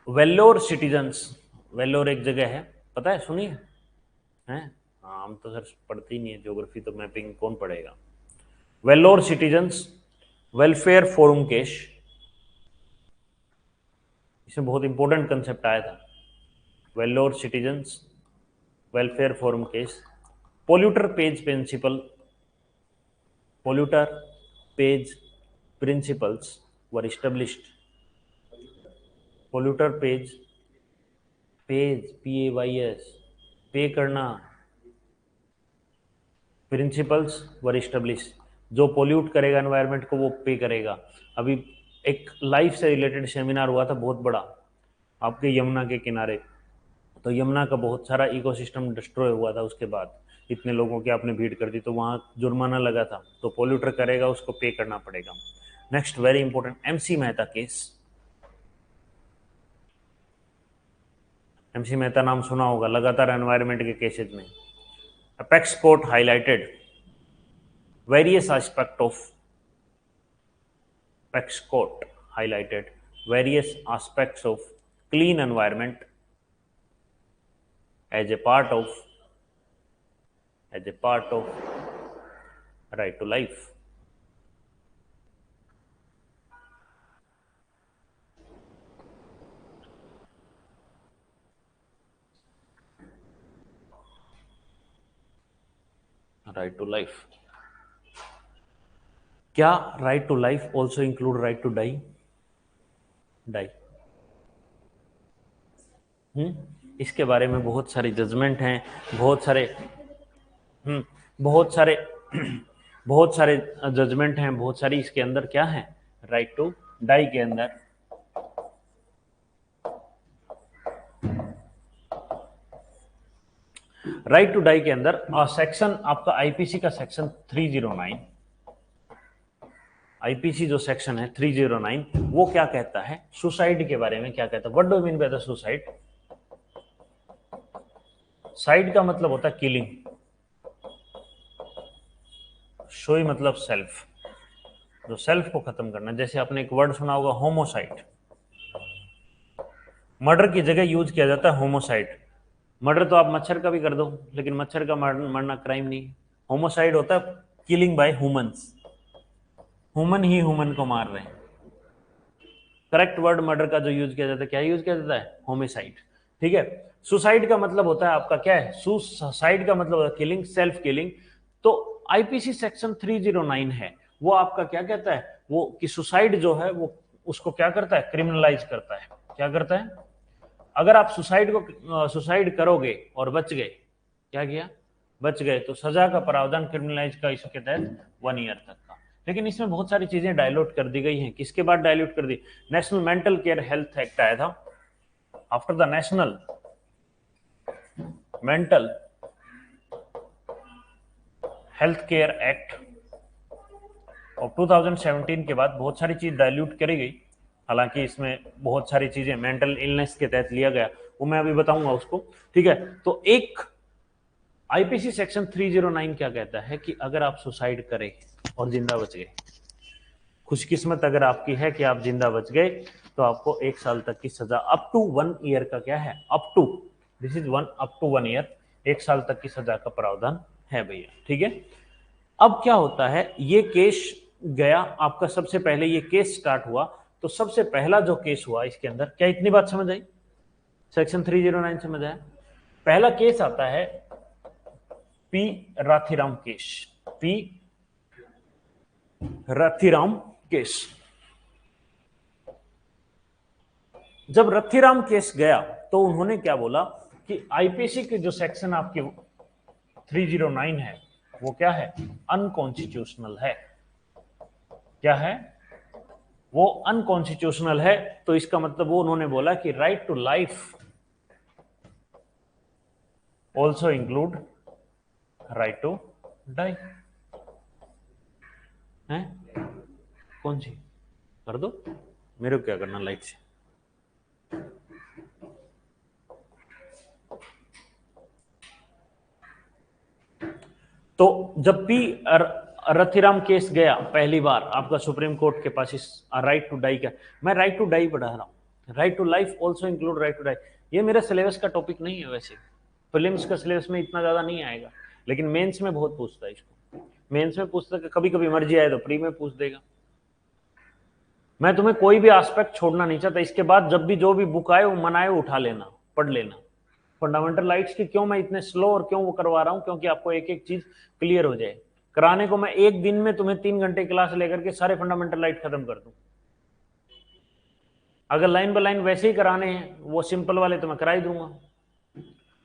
Vellore citizens, Vellore एक जगह है, पता है? सुनिए हैं, हम तो सर पढ़ते ही नहीं है ज्योग्राफी, तो मैपिंग कौन पढ़ेगा? Vellore citizens welfare forum case, इसमें बहुत इंपॉर्टेंट कंसेप्ट आया था। Vellore citizens welfare forum case. Polluter pays principle, polluter pays principles were established, polluter pays, PAYS, pay करना, प्रिंसिपल्स वर एस्टेब्लिश, जो पोल्यूट करेगा एनवायरनमेंट को वो पे करेगा। अभी एक लाइफ से रिलेटेड सेमिनार हुआ था बहुत बड़ा आपके यमुना के किनारे, तो यमुना का बहुत सारा इकोसिस्टम डिस्ट्रॉय हुआ था, उसके बाद इतने लोगों की आपने भीड़ कर दी तो वहाँ जुर्माना लगा था, तो पोल्यूटर करेगा उसको पे करना पड़ेगा। Next very important, MC Mehta case. MC Mehta नाम सुना होगा, लगातार एनवायरनमेंट के केसेज में। Apex court highlighted various aspect of Apex Court highlighted various aspects of clean environment as a part of right to life. Right to life. क्या right to life also include right to die? इसके बारे में बहुत सारे judgement हैं, बहुत सारे judgement हैं, बहुत सारी इसके अंदर क्या है, राइट टू डाई के अंदर राइट टू डाई के अंदर सेक्शन आपका आईपीसी का सेक्शन 309, आईपीसी जो सेक्शन है 309 वो क्या कहता है, सुसाइड के बारे में क्या कहता है। What do mean by the suicide? Side का मतलब होता है किलिंग, सोई मतलब सेल्फ, जो सेल्फ को खत्म करना। जैसे आपने एक वर्ड सुना होगा होमोसाइड, मर्डर की जगह यूज किया जाता है होमोसाइड। मर्डर तो आप मच्छर का भी कर दो, लेकिन मच्छर का मरना क्राइम नहीं। होमोसाइड होता है किलिंग बाय ह्यूमंस, ह्यूमन ही ह्यूमन को मार रहे हैं। करेक्ट वर्ड मर्डर का जो यूज किया जाता है, क्या यूज किया जाता है, होमिसाइड। ठीक है। सुसाइड का मतलब होता है आपका क्या है, सुसाइड का मतलब होता है किलिंग, सेल्फ किलिंग। तो आईपीसी सेक्शन 309 है वो आपका क्या कहता है, वो कि सुसाइड जो है वो उसको क्या करता है, क्रिमिनलाइज करता है। क्या करता है? अगर आप सुसाइड करोगे और बच गए, क्या किया, बच गए, तो सजा का प्रावधान क्रिमिनलाइज का इसके तहत 1 ईयर तक का। लेकिन इसमें बहुत सारी चीजें डायल्यूट कर दी गई हैं। किसके बाद डायल्यूट कर दी? National Mental Care Health Act आया था। After the National Mental Health Care Act of 2017 के बाद बहुत सारी चीज डायल्यूट करी गई। हालांकि इसमें बहुत सारी चीजें मेंटल इलनेस के तहत लिया गया, वो मैं अभी बताऊंगा उसको। ठीक है। तो एक आईपीसी सेक्शन 309 क्या कहता है कि अगर आप सुसाइड करें और जिंदा बच गए, खुशकिस्मत अगर आपकी है कि आप जिंदा बच गए, तो आपको 1 साल तक की सजा, अप टू 1 ईयर का क्या है, up to, this is 1 up to 1 year, 1 साल तक की सजा का प्रावधान है भैया। ठीक है। अब क्या होता है, ये केस गया आपका, सबसे पहले ये केस स्टार्ट हुआ, तो सबसे पहला जो केस हुआ इसके अंदर, क्या इतनी बात समझ आई? सेक्शन 309 समझ आया? पहला केस आता है पी राथीराम केस, पी रथिराम केस। जब रथिराम केस गया तो उन्होंने क्या बोला कि आईपीसी के जो सेक्शन आपके 309 है वो क्या है, अनकॉन्स्टिट्यूशनल है। क्या है वो? अनकॉन्स्टिट्यूशनल है। तो इसका मतलब वो उन्होंने बोला कि right to life also include right to die. है कौन सी कर दो, मेरे को क्या करना लाइट से। तो जब पी रथिराम केस गया पहली बार आपका सुप्रीम कोर्ट के पास, इस राइट टू डाई का, मैं राइट टू डाई पढ़ा रहा हूं, right to life also include right to die. ये मेरे सिलेबस का टॉपिक नहीं है, वैसे प्रीलिम्स का सिलेबस में इतना ज्यादा नहीं आएगा, लेकिन मेंस में बहुत पूछता है इसको। मेंस में पूछता है, कभी कभी मर्जी आए तो प्री में पूछ देगा। मैं तुम्हें कोई भी एस्पेक्ट छोड़ना नहीं चाहता। इसके बाद जब भी जो भी बुक आए वो मनाए उठा लेना, पढ़ लेना। फंडामेंटल राइट्स की क्यों मैं इतने स्लो और क्यों वो करवा रहा हूं, क्योंकि आपको एक एक चीज क्लियर हो जाए। कराने को मैं एक दिन में तुम्हें 3 घंटे क्लास लेकर के सारे फंडामेंटल राइट खत्म कर दूं। अगर लाइन बाय लाइन वैसे ही कराने हैं वो सिंपल वाले तो मैं करा ही दूंगा,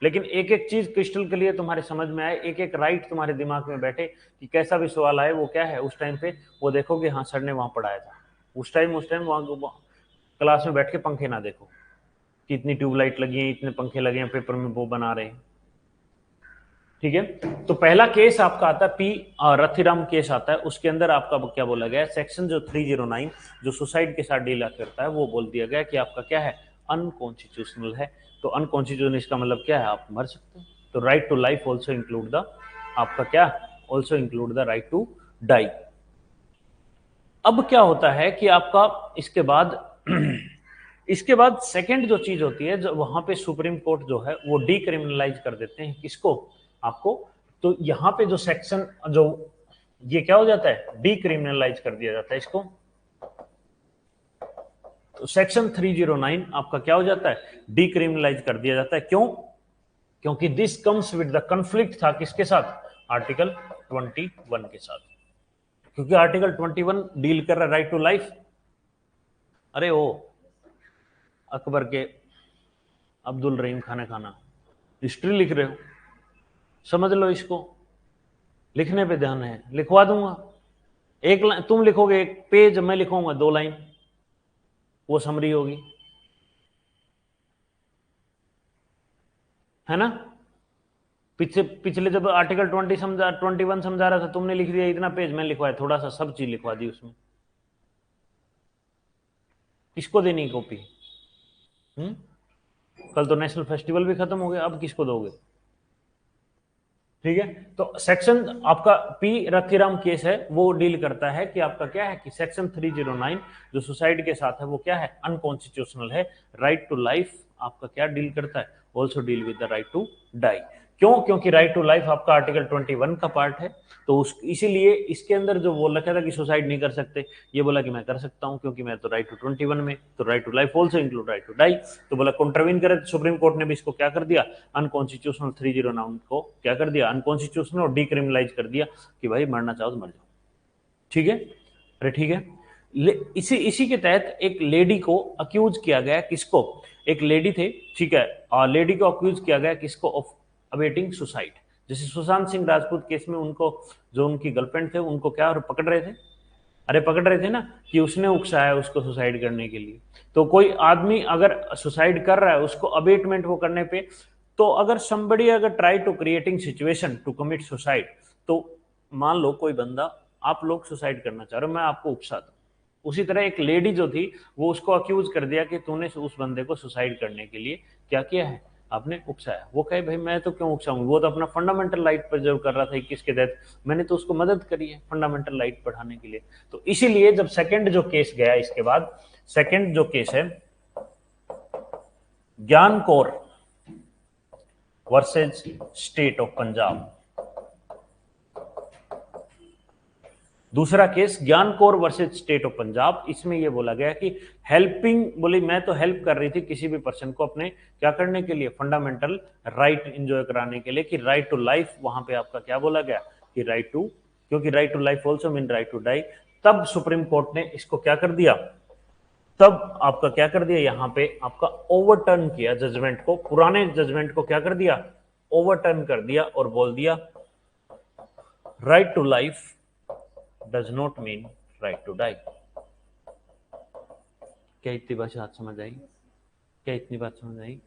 लेकिन एक एक चीज क्रिस्टल के लिए तुम्हारे समझ में आए, एक एक राइट तुम्हारे दिमाग में बैठे कि कैसा भी सवाल आए वो क्या है उस टाइम पे वो देखो कि हाँ सर ने वहां पढ़ाया था, उस टाइम वहां क्लास में बैठ के पंखे ना देखो कि इतनी ट्यूबलाइट लगी है, इतने पंखे लगे हैं, पेपर में वो बना रहे हैं। ठीक है, तो पहला केस आपका आता है पी रथिराम केस आता है, उसके अंदर आपका क्या बोला गया है, सेक्शन जो 309 जो सुसाइड के साथ डील करता है वो बोल दिया गया कि आपका क्या है, अनकॉन्स्टिट्यूशनल है। तो अनकॉन्स्टिट्यूशनल इसका मतलब क्या है, आप मर सकते हो। तो right to life also include the आपका क्या, also include the right to die. अब क्या होता है कि आपका इसके बाद इसके बाद सेकंड जो चीज होती है, जो वहां पे सुप्रीम कोर्ट जो है वो डीक्रिमिनलाइज कर देते हैं किसको, आपको। तो यहां पे जो सेक्शन जो ये क्या हो जाता है, डीक्रिमिनलाइज कर दिया जाता है इसको। तो सेक्शन 309 आपका क्या हो जाता है, डीक्रिमिनलाइज कर दिया जाता है। क्यों, क्योंकि this comes with the conflict था किसके साथ, आर्टिकल 21 के साथ। क्योंकि आर्टिकल 21 डील कर रहा है राइट टू लाइफ। अरे ओ अकबर के अब्दुल रहीम खाना हिस्ट्री लिख रहे हो, समझ लो इसको, लिखने पे ध्यान है, लिखवा दूंगा। एक लाइन तुम लिखोगे, एक पेज मैं लिखूंगा 2 लाइन, वो समरी होगी, है ना। पिछले जब आर्टिकल 21 समझा रहा था, तुमने लिख दिया इतना पेज, मैं लिखवाया थोड़ा सा, सब चीज लिखवा दी उसमें। किसको देनी कॉपी? कल तो नेशनल फेस्टिवल भी खत्म हो गया, अब किसको दोगे? ठीक है, तो सेक्शन आपका पी रथिराम केस है वो डील करता है कि आपका क्या है कि सेक्शन 309 जो सुसाइड के साथ है वो क्या है, अनकॉन्स्टिट्यूशनल है। राइट टू लाइफ आपका क्या डील करता है, also deal with the right to die. क्यों, क्योंकि राइट टू लाइफ आपका आर्टिकल 21 का पार्ट है। तो उस इसीलिए इसके अंदर जो बोल रखा था कि सुसाइड नहीं कर सकते, ये बोला कि मैं कर सकता हूं क्योंकि मैं तो राइट टू 21 में, तो right to life also include right to die. तो बोला कॉन्ट्रवीन करे, तो सुप्रीम कोर्ट ने भी इसको क्या कर दिया, अनकॉन्स्टिट्यूशनल 309 को क्या कर दिया, अनकॉन्स्टिट्यूशनल और डीक्रिमिनलाइज कर दिया कि भाई मरना चाहो तो मर जाओ। ठीक है, अरे ठीक है। इसी के तहत एक लेडी को अक्यूज किया गया, किसको, एक लेडी थे, ठीक है, और लेडी को अक्यूज किया गया किसको, ऑफ अवेटिंग सुसाइड। जैसे सुशांत सिंह राजपूत केस में उनको, जो उनकी गर्लफ्रेंड थे उनको क्या पकड़ रहे थे, अरे पकड़ रहे थे ना, कि उसने उकसाया उसको सुसाइड करने के लिए। तो कोई आदमी अगर सुसाइड कर रहा है उसको अबेटमेंट वो करने पे, तो अगर somebody अगर try to creating situation to commit suicide, तो मान लो कोई बंदा, आप लोग सुसाइड करना चाह रहे हो, मैं आपको उकसा दूं, उसी तरह एक लेडी जो थी वो उसको अक्यूज कर दिया कि तूने उस बंदे को सुसाइड करने के लिए क्या किया है, आपने उकसाया। वो कहे भाई मैं तो क्यों उकसाऊंगी, वो तो अपना फंडामेंटल राइट पर जो कर रहा था 21 के तहत, मैंने तो उसको मदद करी है फंडामेंटल राइट पढ़ाने के लिए। तो इसीलिए जब सेकंड जो केस गया इसके बाद, सेकंड जो केस है ज्ञान Kaur versus state of Punjab, दूसरा केस ज्ञान Kaur versus state of Punjab. इसमें यह बोला गया कि हेल्पिंग, बोली मैं तो हेल्प कर रही थी किसी भी पर्सन को अपने क्या करने के लिए, फंडामेंटल राइट एंजॉय कराने के लिए, कि राइट टू लाइफ, वहां पे आपका क्या बोला गया कि राइट टू, क्योंकि right to life also mean right to die. तब सुप्रीम कोर्ट ने इसको क्या कर दिया, तब आपका क्या कर दिया, यहां पे आपका ओवरटर्न किया जजमेंट को, पुराने जजमेंट को क्या कर दिया, ओवरटर्न कर दिया और बोल दिया right to life does not mean right to die. क्या इतनी बात समझ आई, क्या इतनी बात समझ आई?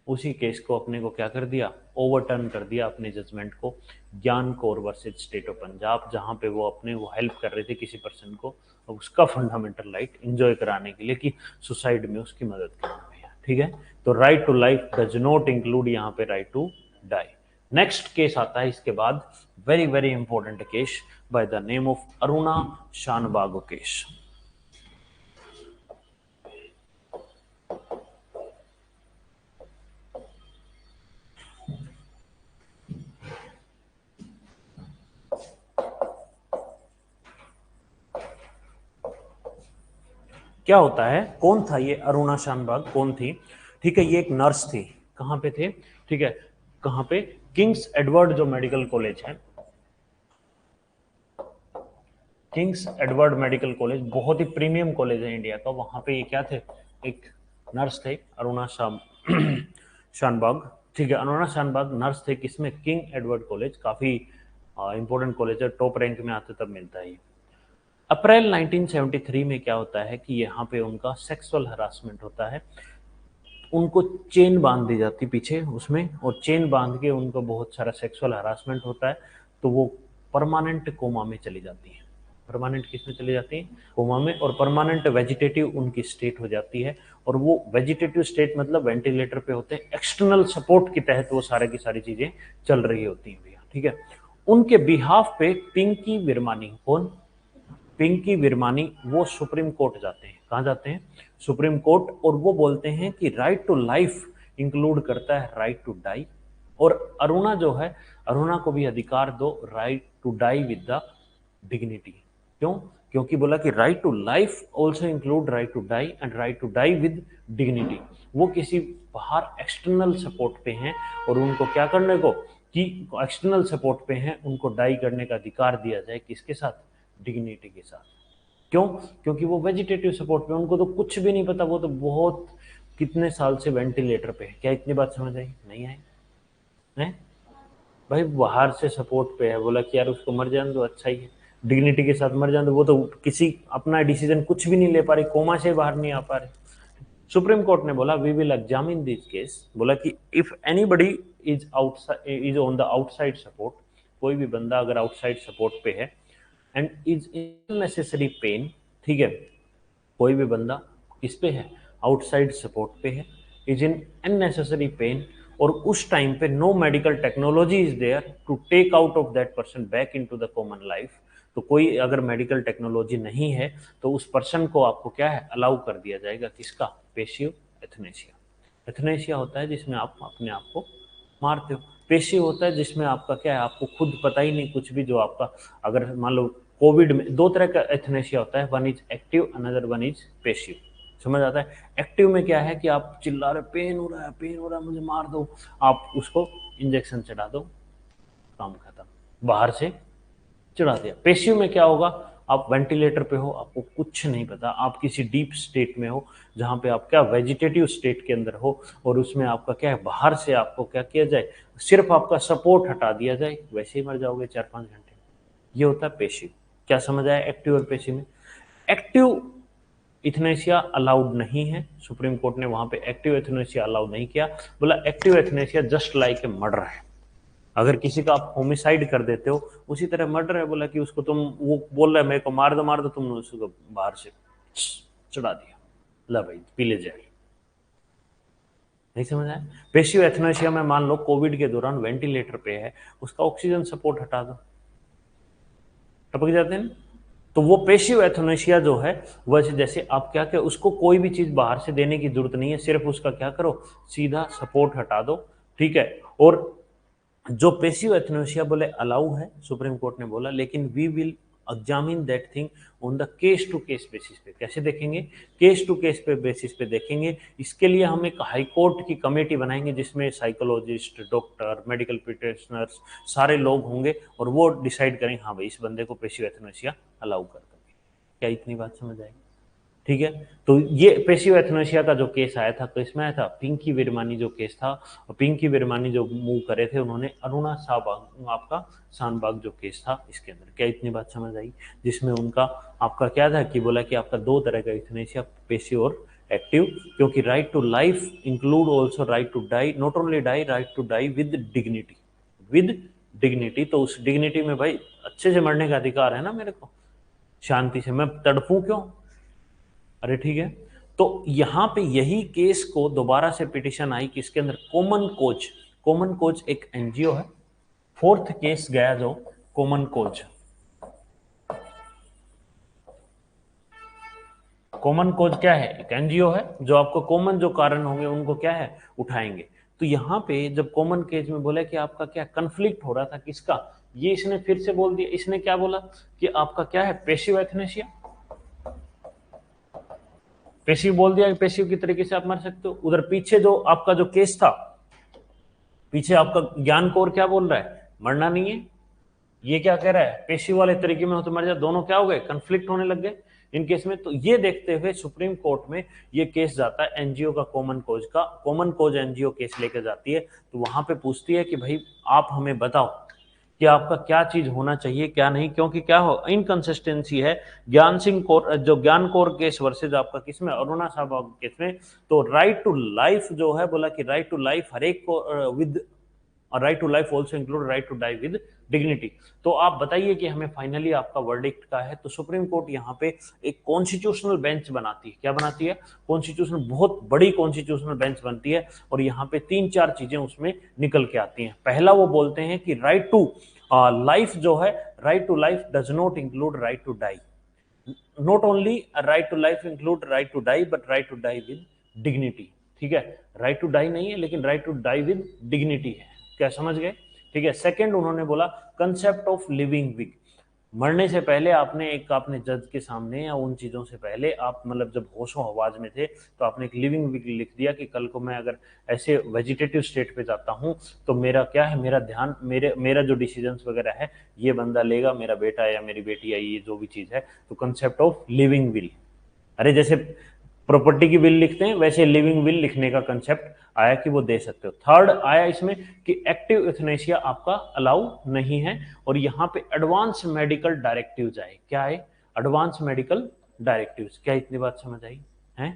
उसी केस को अपने को क्या कर दिया, ओवरटर्न कर दिया अपने जजमेंट को, ज्ञान Kaur versus state of Punjab, जहां पे वो अपने वो हेल्प कर रहे थे किसी पर्सन को उसका फंडामेंटल राइट एंजॉय कराने के लिए, कि सुसाइड में उसकी मदद करना है। ठीक है, तो right to life does not include यहाँ पे right to die. Next case आता है इसके बाद, very very important case by the name of Aruna Shanbaug case. क्या होता है, कौन था ये अरुणा शानबाग, कौन थी? ठीक है, ये एक नर्स थी, कहां पे थे, ठीक है, कहां पे, किंग्स एडवर्ड जो मेडिकल कॉलेज है, किंग्स एडवर्ड मेडिकल कॉलेज बहुत ही प्रीमियम कॉलेज है इंडिया का। वहां पे ये क्या थे, एक नर्स थे, अरुणा शानबाग, ठीक है, अरुणा शानबाग नर्स थे। किसमें, किंग एडवर्ड कॉलेज, काफी इंपॉर्टेंट कॉलेज है, टॉप रैंक में आते तब मिलता है। अप्रैल 1973 में क्या होता है कि यहाँ पे उनका सेक्सुअल हरासमेंट होता है। उनको चेन बांध दी जाती पीछे उसमें, और चेन बांध के उनको बहुत सारा सेक्सुअल हरासमेंट होता है, तो वो परमानेंट कोमा में चली जाती है। परमानेंट किस में चली जाती है, कोमा में, और परमानेंट वेजिटेटिव उनकी स्टेट हो जाती है। और वो वेजिटेटिव स्टेट मतलब वेंटिलेटर पे होते हैं, एक्सटर्नल सपोर्ट के तहत वो सारे की सारी चीजें चल रही होती हैं भैया, ठीक है। उनके बिहाफ पे पिंकी विरमानी, कौन, पिंकी विरमानी, वो सुप्रीम कोर्ट जाते हैं। कहाँ जाते हैं, सुप्रीम कोर्ट, और वो बोलते हैं कि राइट टू लाइफ इंक्लूड करता है राइट टू डाई, और अरुणा जो है, अरुणा को भी अधिकार दो right to die with the dignity. क्यों, क्योंकि बोला कि right to life also include right to die and right to die with dignity. वो किसी बाहर एक्सटर्नल सपोर्ट पे हैं, और उनको क्या करने को, कि एक्सटर्नल सपोर्ट पे हैं, उनको डाई करने का अधिकार दिया जाए, किसके साथ, डिग्निटी के साथ। क्यों, क्योंकि वो वेजिटेटिव सपोर्ट पे, उनको तो कुछ भी नहीं पता, वो तो बहुत कितने साल से वेंटिलेटर पे है। क्या इतनी बात समझ आई, नहीं आई है भाई, बाहर से सपोर्ट पे है, बोला कि यार उसको मर जाने दो, अच्छा ही है, डिग्निटी के साथ मर जाने दो। वो तो किसी अपना डिसीजन कुछ भी नहीं ले पा रही, कोमा से बाहर नहीं आ पा रहे। सुप्रीम कोर्ट ने बोला we will examine this case, बोला कि if anybody is outside, is on the outside support, कोई भी बंदा अगर आउटसाइड सपोर्ट पे है, एंड इज अननेसेसरी पेन, ठीक है, कोई भी बंदा किस पे है, आउटसाइड सपोर्ट पे है, इज इन अननेसेसरी पेन, और उस टाइम पे no medical technology is there to take out of that person back into the common life, तो कोई अगर मेडिकल टेक्नोलॉजी नहीं है तो उस पर्सन को आपको क्या है, अलाउ कर दिया जाएगा, किसका, पेसिव एथनेसिया। एथनेसिया होता है जिसमें आप अपने आप को मारते हो, पेशिव होता है जिसमें आपका क्या है, आपको खुद पता ही नहीं कुछ भी, जो आपका, अगर मान लो कोविड में दो तरह का एथनेसिया होता है, one is active, another one is passive. समझ आता है, एक्टिव में क्या है कि आप चिल्ला रहे, पेन हो रहा है, पेन हो रहा है, मुझे मार दो, आप उसको इंजेक्शन चढ़ा दो, काम खत्म, बाहर से चढ़ा दिया। पेशिव में क्या होगा, आप वेंटिलेटर पे हो, आपको कुछ नहीं पता, आप किसी डीप स्टेट में हो, जहां पे आप क्या, वेजिटेटिव स्टेट के अंदर हो, और उसमें आपका क्या है, बाहर से आपको क्या किया जाए, सिर्फ आपका सपोर्ट हटा दिया जाए, वैसे ही मर जाओगे 4-5 घंटे। ये होता है पेशिव। क्या समझ आया एक्टिव और पेशिव में। एक्टिव इथनेशिया अलाउड नहीं है, सुप्रीम कोर्ट ने वहां पे एक्टिव एथनेसिया अलाउड नहीं किया, बोला active euthanasia just like a murder है। अगर किसी का आप होमिसाइड कर देते हो, उसी तरह मर्डर है, बोला कि उसको तुम, वो बोल रहा है मेरे को मार दो, तुमने उसको बाहर से चढ़ा दिया, ला भाई पी ले जाए। नहीं समझ आया। पेशिव एथनेसिया में मान लो कोविड के दौरान वेंटिलेटर पे है, उसका ऑक्सीजन सपोर्ट हटा दो, टपक जाते हैं। तो वो पेशिव एथनेसिया जो है, वैसे जैसे आप क्या क्या, उसको कोई भी चीज बाहर से देने की जरूरत नहीं है, सिर्फ उसका क्या करो, सीधा सपोर्ट हटा दो, ठीक है। और जो पेसिव एथनेसिया बोले अलाउ है, सुप्रीम कोर्ट ने बोला, लेकिन we will examine that thing on the case to case basis पे। कैसे देखेंगे, केस टू केस पे बेसिस पे देखेंगे। इसके लिए हम एक हाई कोर्ट की कमेटी बनाएंगे, जिसमें साइकोलॉजिस्ट, डॉक्टर, मेडिकल प्रैक्टिशनर्स, सारे लोग होंगे, और वो डिसाइड करेंगे हाँ भाई इस बंदे को पेसिव एथनेसिया अलाउ कर देंगे। क्या इतनी बात समझ आएगी, ठीक है। तो ये पेशिव एथनेसिया का जो केस आया था, किसमें आया था, पिंकी विरमानी जो केस था, और पिंकी विरमानी जो मूव करे थे उन्होंने, अरुणा शाहबाग, आपका शानबाग जो केस था, इसके अंदर। क्या इतनी बात समझ आई, जिसमें उनका आपका क्या था कि बोला कि आपका दो तरह का एथनेसिया, पेशिव और एक्टिव, क्योंकि right to life include also right to die, not only die, right to die with dignity, with dignity. तो उस डिग्निटी में भाई अच्छे से मरने का अधिकार है ना मेरे को, शांति से, मैं तड़पूं क्यों, अरे ठीक है। तो यहां पे यही केस को दोबारा से पिटिशन आई, किसके अंदर, कॉमन कोच। कॉमन कोच एक एनजीओ है, फोर्थ केस गया जो कॉमन कोच। कॉमन कोच क्या है, एक एनजीओ है जो आपको कॉमन जो कारण होंगे उनको क्या है, उठाएंगे। तो यहाँ पे जब कॉमन केस में बोला कि आपका क्या कंफ्लिक्ट हो रहा था, किसका, ये इसने फिर से बोल दिया, इसने क्या बोला कि आपका क्या है, पेशिव एथनेसिया, पेशिव बोल दिया, पेशिव की तरीके से आप मर सकते हो। उधर पीछे जो आपका जो केस था, पीछे आपका ज्ञान कौर क्या बोल रहा है, मरना नहीं है, ये क्या कह रहा है, पेशी वाले तरीके में हो तो मर जा, दोनों क्या हो गए, कंफ्लिक्ट होने लग गए इन केस में। तो ये देखते हुए सुप्रीम कोर्ट में ये केस जाता है एनजीओ का, कॉमन कोज एनजीओ केस लेकर जाती है। तो वहां पे पूछती है कि भाई आप हमें बताओ कि आपका क्या चीज होना चाहिए क्या नहीं, क्योंकि क्या हो इनकंसिस्टेंसी है ज्ञान सिंह कोर, जो ज्ञान कोर केस वर्सेज आपका किसमें, अरुणा साहब केस में। तो राइट टू लाइफ जो है, बोला कि राइट टू लाइफ हर एक को विद, और right to life also include right to die with dignity. तो आप बताइए कि हमें फाइनली आपका वर्डिक्ट का है। तो सुप्रीम कोर्ट यहाँ पे एक कॉन्स्टिट्यूशनल बेंच बनाती है, क्या बनाती है, कॉन्स्टिट्यूशनल, बहुत बड़ी कॉन्स्टिट्यूशनल बेंच बनती है। और यहाँ पे 3-4 चीजें उसमें निकल के आती हैं। पहला वो बोलते हैं कि राइट टू लाइफ जो है, right to life does not include right to die, not only right to life include right to die but right to die with dignity. ठीक है, राइट टू डाई नहीं है लेकिन right to die with dignity है, क्या समझ गए। ठीक है, सेकंड उन्होंने बोला कंसेप्ट ऑफ लिविंग विग, मरने से पहले आपने एक, आपने जज के सामने या उन चीजों से पहले आप मतलब जब होशो हवाज में थे तो आपने एक लिविंग विग लिख दिया कि कल को मैं अगर ऐसे वेजिटेटिव स्टेट पे जाता हूं तो मेरा क्या है, मेरा ध्यान, मेरा जो डिसीजंस वगैरह है ये बंदा लेगा, मेरा बेटा या मेरी बेटी या ये जो भी चीज है। तो कंसेप्ट ऑफ लिविंग विल, अरे जैसे प्रॉपर्टी की विल लिखते हैं वैसे लिविंग विल लिखने का कंसेप्ट आया कि वो दे सकते हो। थर्ड आया इसमें कि एक्टिव यूथनेसिया आपका अलाउ नहीं है। और यहाँ पे एडवांस मेडिकल डायरेक्टिव्स आए, क्या है, एडवांस मेडिकल डायरेक्टिव्स, क्या इतनी बात समझ आई है।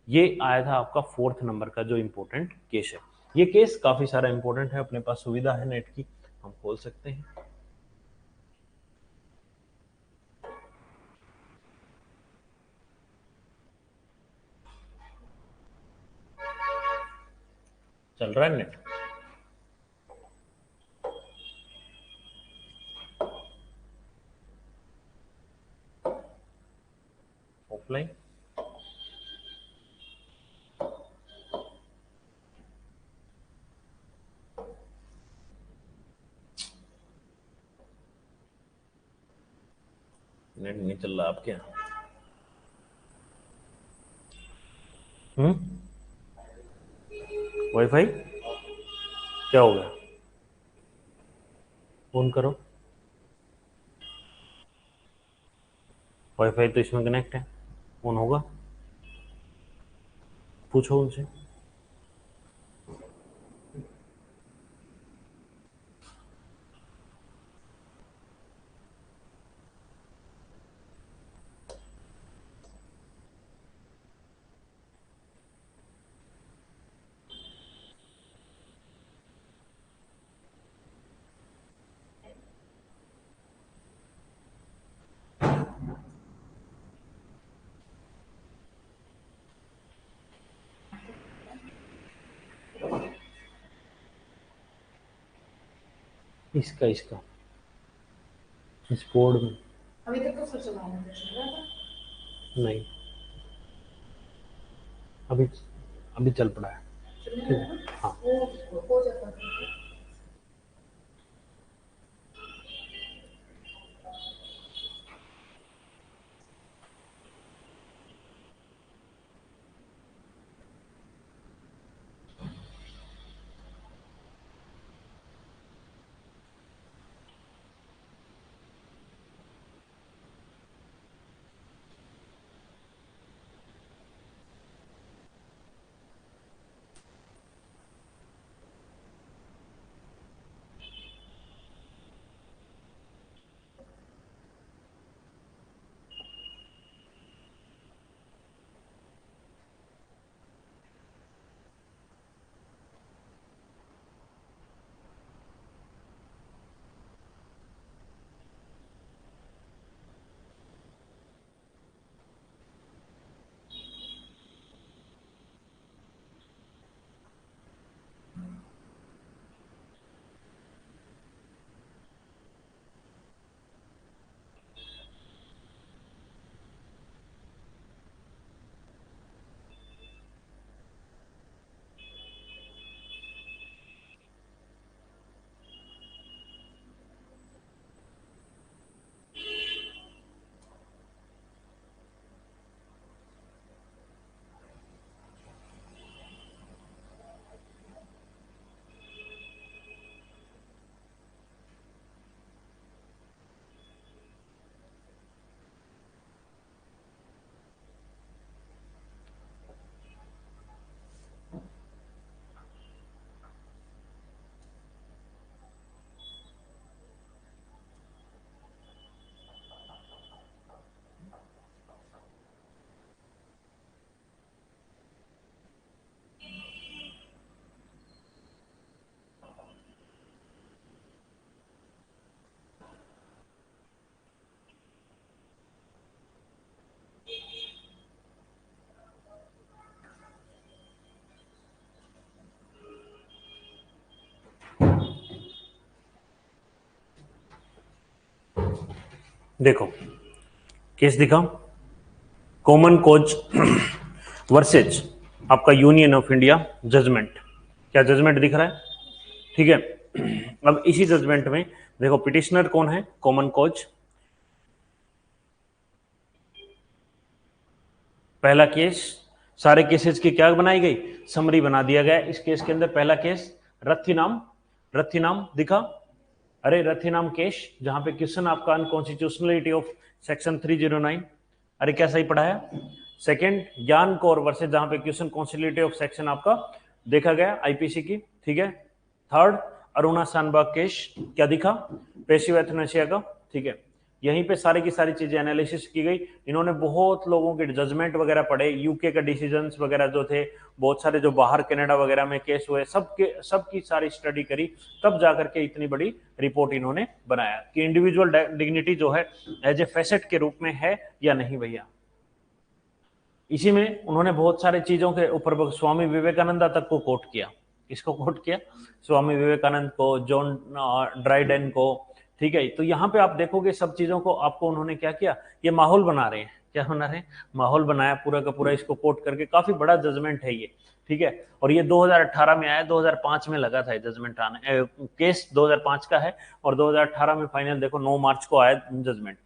ये आया था आपका 4th नंबर का जो इंपॉर्टेंट केस है। ये केस काफी सारा इंपॉर्टेंट है, अपने पास सुविधा है नेट की, हम खोल सकते हैं। चल रहा है नेट ऑफलाइन। नेट नहीं चल रहा आपके यहाँ। वाईफाई क्या हो गया, फोन करो, वाईफाई तो इसमें कनेक्ट है, फोन होगा, पूछो उनसे। इसका इस बोर्ड में अभी तक तो सोचा नहीं, अभी अभी चल पड़ा है। ठीक है, हाँ। हो जाता है। देखो केस दिखा, कॉमन कॉज वर्सेज आपका यूनियन ऑफ इंडिया जजमेंट। क्या जजमेंट दिख रहा है? ठीक है। अब इसी जजमेंट में देखो पिटिशनर कौन है, कॉमन कॉज। पहला केस, सारे केसेस की क्या बनाई गई, समरी बना दिया गया। इस केस के अंदर पहला केस रथिनाम, रथिनाम दिखा, अरे रथिनाम केस, जहां पे क्वेश्चन आपका अनकॉन्स्टिट्यूशनलिटी ऑफ सेक्शन 309, अरे क्या सही पढ़ाया। सेकंड ज्ञान कौर वर्सेस, जहां पे क्वेश्चन कॉन्स्टिट्यूशनलिटी ऑफ सेक्शन आपका देखा गया आईपीसी की, ठीक है। थर्ड अरुणा शानबाग केस, क्या दिखा, पेशिव एथनेशिया का, ठीक है। यहीं पे सारी की सारी चीजें एनालिसिस की गई। इन्होंने बहुत लोगों के जजमेंट वगैरह पढ़े, यूके का डिसीजंस वगैरह जो थे, बहुत सारे जो बाहर कनाडा वगैरह में केस हुए, सबकी सारी स्टडी करी, तब जाकर के इतनी बड़ी रिपोर्ट इन्होंने बनाया कि इंडिविजुअल डिग्निटी जो है एज ए फैसेट के रूप में है या नहीं भैया। इसी में उन्होंने बहुत सारे चीजों के ऊपर स्वामी विवेकानंद तक को कोट किया। किसको कोट किया? स्वामी विवेकानंद को, जॉन ड्राइडेन को, ठीक है। तो यहाँ पे आप देखोगे सब चीजों को आपको उन्होंने क्या किया, ये माहौल बना रहे हैं, क्या बना रहे हैं, माहौल बनाया पूरा का पूरा, इसको कोट करके। काफी बड़ा जजमेंट है ये, ठीक है। और ये 2018 में आया, 2005 में लगा था जजमेंट आने, केस 2005 का है, और 2018 में फाइनल देखो 9 मार्च को आया जजमेंट।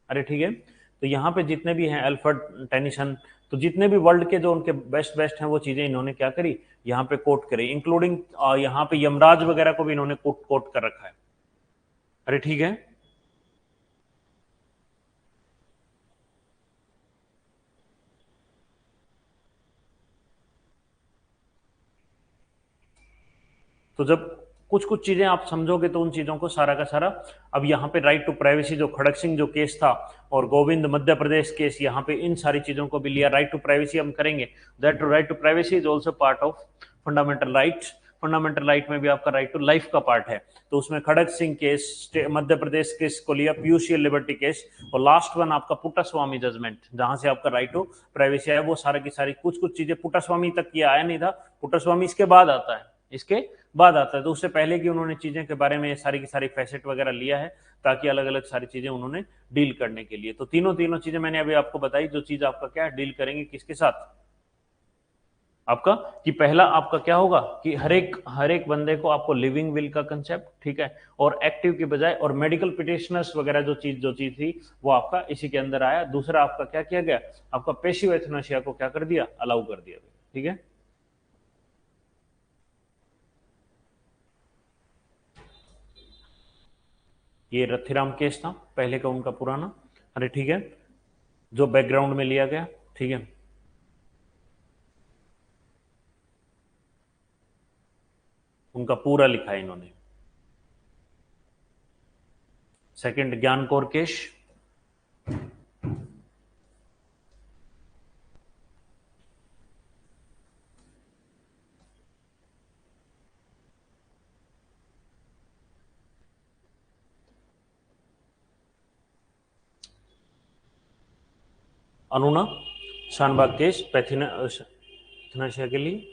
अरे ठीक है। तो यहाँ पे जितने भी हैं अल्फ्रेड टेनिसन, तो जितने भी वर्ल्ड के जो उनके बेस्ट बेस्ट हैं वो चीजें इन्होंने क्या करी, यहाँ पे कोट करी, इंक्लूडिंग यहाँ पे यमराज वगैरह को भी इन्होंने कोट कर रखा है। अरे ठीक है। तो जब कुछ कुछ चीजें आप समझोगे तो उन चीजों को सारा का सारा, अब यहाँ पे राइट टू प्राइवेसी जो खड़क सिंह जो केस था, और गोविंद मध्य प्रदेश केस, यहाँ पे इन सारी चीजों को भी लिया। राइट टू प्राइवेसी हम करेंगे, that right to privacy is also part of fundamental rights. Fundamental right में भी आपका राइट टू लाइफ का पार्ट है। तो उसमें खड़क सिंह केस, मध्य प्रदेश केस को लिया, पीयूसी लिबर्टी केस, और लास्ट वन आपका पुट्टास्वामी जजमेंट, जहां से आपका राइट टू प्राइवेसी आया। वो सारा की सारी कुछ कुछ चीजें, पुट्टास्वामी तक ये आया नहीं था, पुट्टास्वामी इसके बाद आता है, इसके बाद आता है। तो उससे पहले की उन्होंने चीजें के बारे में सारी की सारी फैसेट वगैरह लिया है, ताकि अलग अलग सारी चीजें उन्होंने डील करने के लिए। तो तीनों तीनों चीजें मैंने अभी आपको बताई, जो चीज आपका क्या डील करेंगे किसके साथ आपका, कि पहला आपका क्या होगा कि हर एक बंदे को आपको लिविंग विल का कंसेप्ट, ठीक है, और एक्टिव के बजाय, और मेडिकल पिटिशनर्स वगैरह जो चीज थी वो आपका इसी के अंदर आया। दूसरा आपका क्या किया गया, आपका पेशिव एथनेशिया को क्या कर दिया, अलाउ कर दिया, ठीक है। ये रथिराम केस था पहले का उनका पुराना, अरे ठीक है, जो बैकग्राउंड में लिया गया, ठीक है। उनका पूरा लिखा है इन्होंने। Second Gian Kaur case, Aruna Shanbaug case, euthanasia के लिए।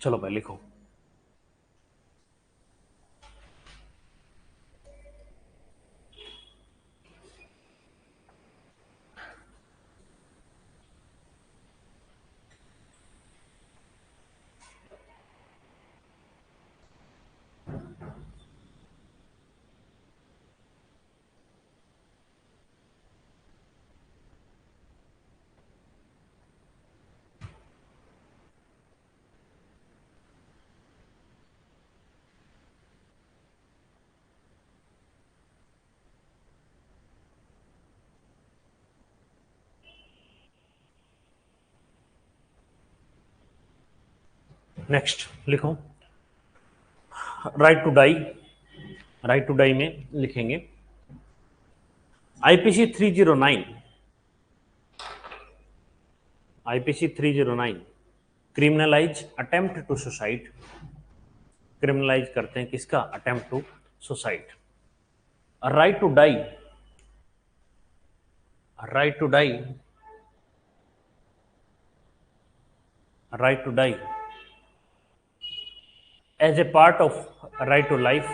चलो भाई लिखो। नेक्स्ट लिखो, right to die, right to die में लिखेंगे IPC 309, IPC 309 criminalise attempt to suicide, criminalise करते हैं किसका? Attempt to suicide. Right to die, right to die, right to die as a part of right to life,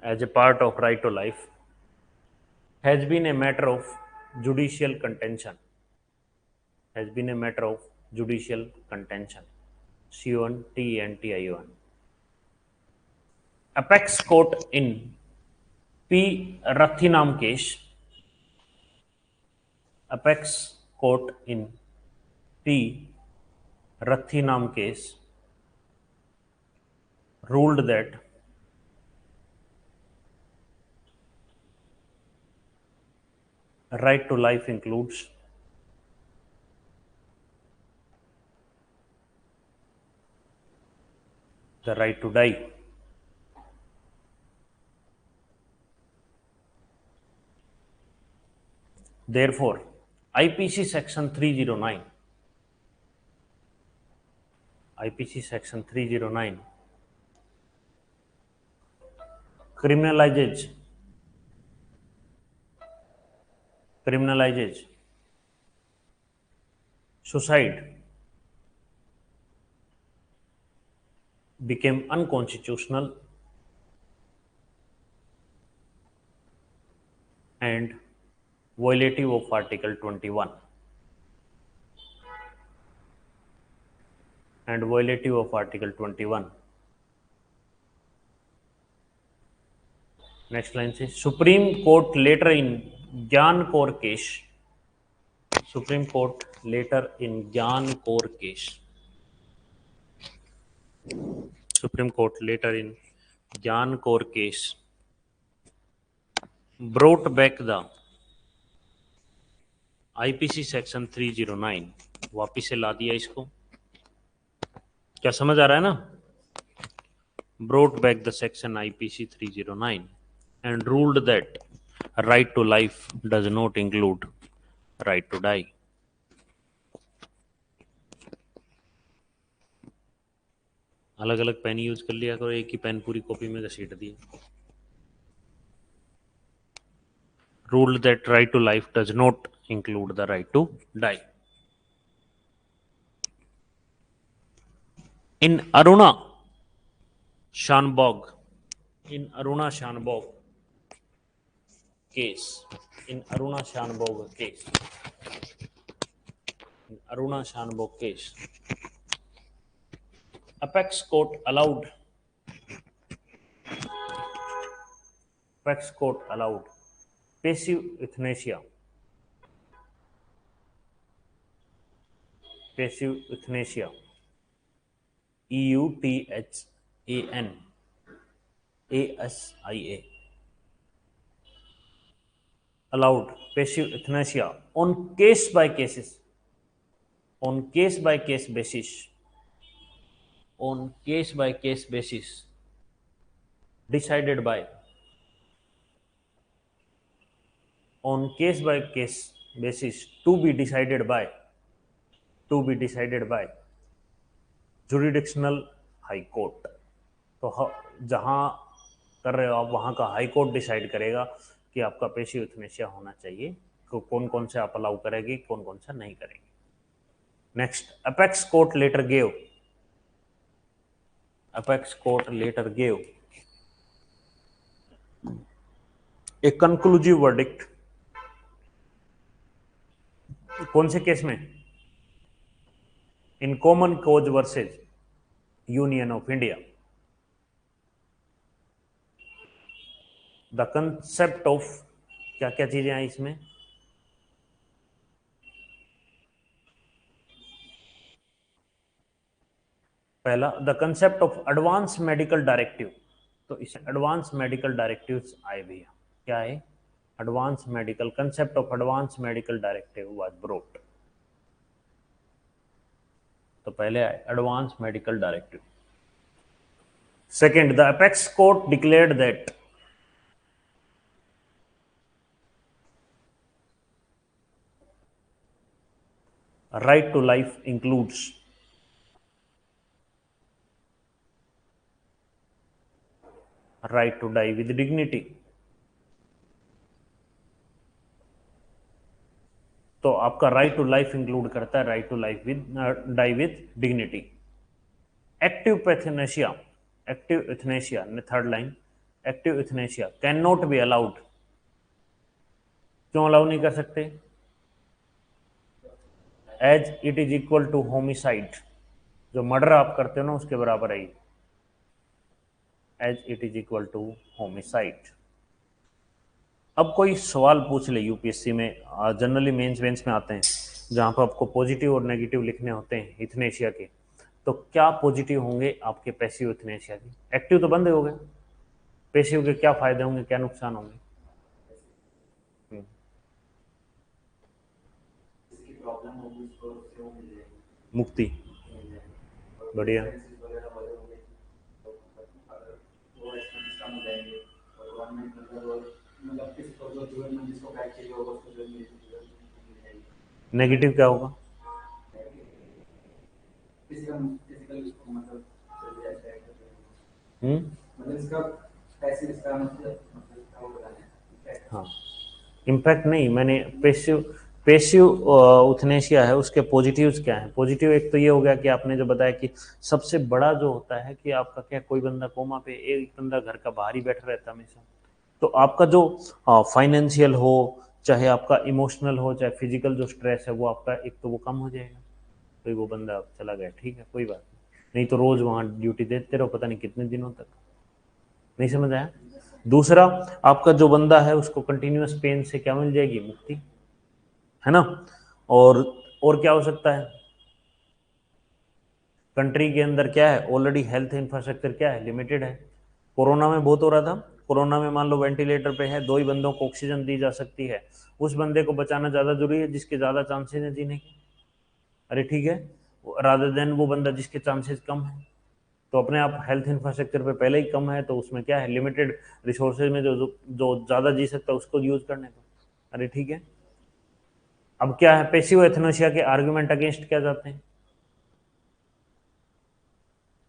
as a part of right to life has been a matter of judicial contention, has been a matter of judicial contention, CONTENTION. Apex court in P Rathinam case, apex court in P Rathinam case ruled that right to life includes the right to die. Therefore, IPC section 309, IPC section 309 criminalizes suicide became unconstitutional and violative of Article 21 and violative of Article 21. Next line says Supreme Court later in Gyan Kaur case, Supreme Court later in Gyan Kaur case, Supreme Court later in Gyan Kaur case brought back the IPC section 309, वापिस से ला दिया इसको, क्या समझ आ रहा है ना? Brought back the section IPC 309 and ruled that right to life does not include right to die. अलग अलग पेन यूज कर लिया करो, एक ही पेन पूरी कॉपी में घसीट दिया। Ruled that right to life does not include the right to die. In Aruna Shanbog, in Aruna Shanbog case, in Aruna Shanbog case, in Aruna Shanbog case, Apex Court allowed passive euthanasia, passive euthanasia, EUTHANASIA, allowed passive euthanasia on case by cases, on case by case basis, on case by case basis, decided by, on case by case basis, to be decided by jurisdictional high court. तो जहां कर रहे हो आप वहां का high court decide करेगा कि आपका पेशिव यूथनेशिया होना चाहिए, तो कौन कौन से आप अलाउ करेगी, कौन कौन सा नहीं करेंगे। Next, apex court later gave a conclusive verdict, कौन से केस में? In common cause versus union of India. The concept of, क्या क्या चीजें आई इसमें? पहला, the concept of advance medical directive, तो इस एडवांस मेडिकल डायरेक्टिव्स आए भैया, क्या है? Advance medical, concept of advance medical directive was brought. तो पहले आए advance medical directive. Second, the apex court declared that right to life includes right to die with dignity. तो आपका राइट टू लाइफ इंक्लूड करता है right to life with die with dignity. Active euthanasia, active euthanasia, third line, active euthanasia can not be allowed. क्यों allow नहीं कर सकते? As it is equal to homicide. जो murder आप करते हो ना उसके बराबर है, as it is equal to homicide. अब कोई सवाल पूछ ले यूपीएससी में, जनरली मेंस वेंस में आते हैं, जहां पर आपको पॉजिटिव और नेगेटिव लिखने होते हैं इथनेशिया के, तो क्या पॉजिटिव होंगे आपके पैसिव इथनेशिया के? एक्टिव तो बंद हो गए, पैसिव के क्या फायदे होंगे, क्या नुकसान होंगे? मुक्ति. बढ़िया. नेगेटिव क्या होगा? हाँ, इम्पैक्ट नहीं, मैंने पैसिव पैसिव उथनेशिया है उसके पॉजिटिव्स क्या हैं? पॉजिटिव एक तो ये हो गया कि आपने जो बताया कि सबसे बड़ा जो होता है कि आपका क्या, कोई बंदा कोमा पे, एक बंदा घर का बाहर ही बैठा रहता है हमेशा, तो आपका जो फाइनेंशियल हो, चाहे आपका इमोशनल हो, चाहे फिजिकल जो स्ट्रेस है वो आपका एक तो वो कम हो जाएगा. तो वो बंदा चला गया, ठीक है कोई बात नहीं तो रोज वहां ड्यूटी देते रहो पता नहीं कितने दिनों तक. नहीं समझ आया? दूसरा, आपका जो बंदा है उसको कंटिन्यूअस पेन से क्या मिल जाएगी? मुक्ति, है ना. और क्या हो सकता है? कंट्री के अंदर क्या है, ऑलरेडी हेल्थ इंफ्रास्ट्रक्चर क्या है, लिमिटेड है. कोरोना में बहुत हो रहा था, कोरोना में मान लो वेंटिलेटर पे है, 2 ही बंदों को ऑक्सीजन दी जा सकती है, उस बंदे को बचाना ज्यादा जरूरी है जिसके ज्यादा चांसेस है जीने के. अरे ठीक है, रादर देन वो बंदा जिसके चांसेस कम है. तो अपने आप हेल्थ इंफ्रास्ट्रक्चर पे पहले ही कम है, तो उसमें क्या है, लिमिटेड रिसोर्सेज में जो ज्यादा जी सकता है उसको यूज करने को. अरे ठीक है. अब क्या है, पेसिव एथनोसिया के आर्गुमेंट अगेंस्ट क्या जाते हैं?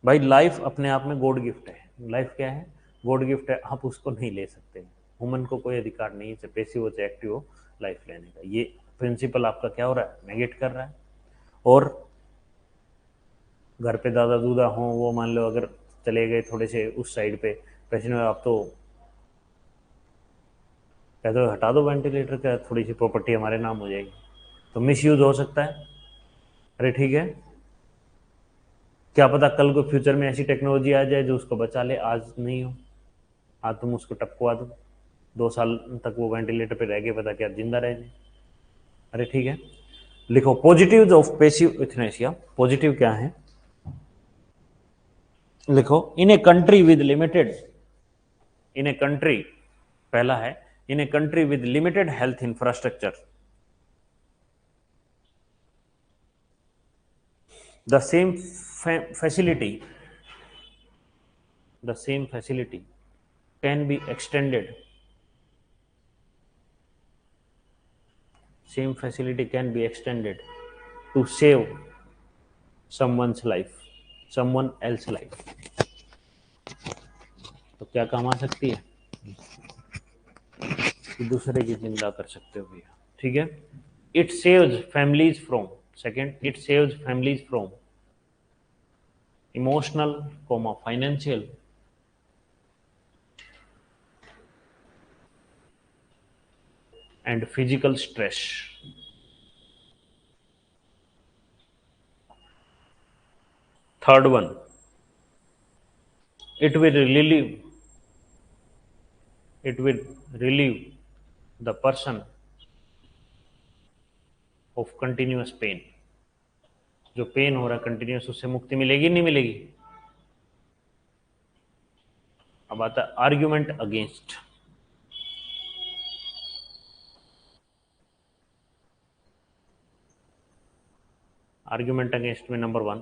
भाई लाइफ अपने आप में गॉड गिफ्ट है. लाइफ क्या है? गॉड गिफ्ट है, आप उसको नहीं ले सकते. ह्यूमन को कोई अधिकार नहीं है चाहे पेसिव हो चाहे एक्टिव हो लाइफ लेने का. ये प्रिंसिपल आपका क्या हो रहा है, नेगेट कर रहा है. और घर पे दादा दूदा हो, वो मान लो अगर चले गए थोड़े से उस साइड पे पेशेंट में, आप तो कह दो हटा दो वेंटिलेटर का, थोड़ी सी प्रॉपर्टी हमारे नाम हो जाएगी, तो मिस यूज हो सकता है. अरे ठीक है, क्या पता कल को फ्यूचर में ऐसी टेक्नोलॉजी आ जाए जो उसको बचा ले, आज नहीं हो, आज तुम उसको टपकवा दो, 2 साल तक वो वेंटिलेटर पे रह गए, पता क्या जिंदा रह जाए. अरे ठीक है, लिखो positive of passive euthanasia. Positive क्या है, लिखो in a country with limited, in a country, पहला है in a country with limited health infrastructure, the same facility, the same facility can be extended, same facility can be extended to save someone's life, someone else life. तो क्या काम आ सकती है कि दूसरे की जिंदा कर सकते हो भैया. ठीक है. It saves families from, second, it saves families from emotional coma financial and physical stress. Third one, it will relieve the person of continuous pain. जो पेन हो रहा है कंटिन्यूस, उससे मुक्ति मिलेगी नहीं मिलेगी? अब आता है आर्ग्यूमेंट अगेंस्ट. आर्ग्यूमेंट अगेंस्ट में number 1,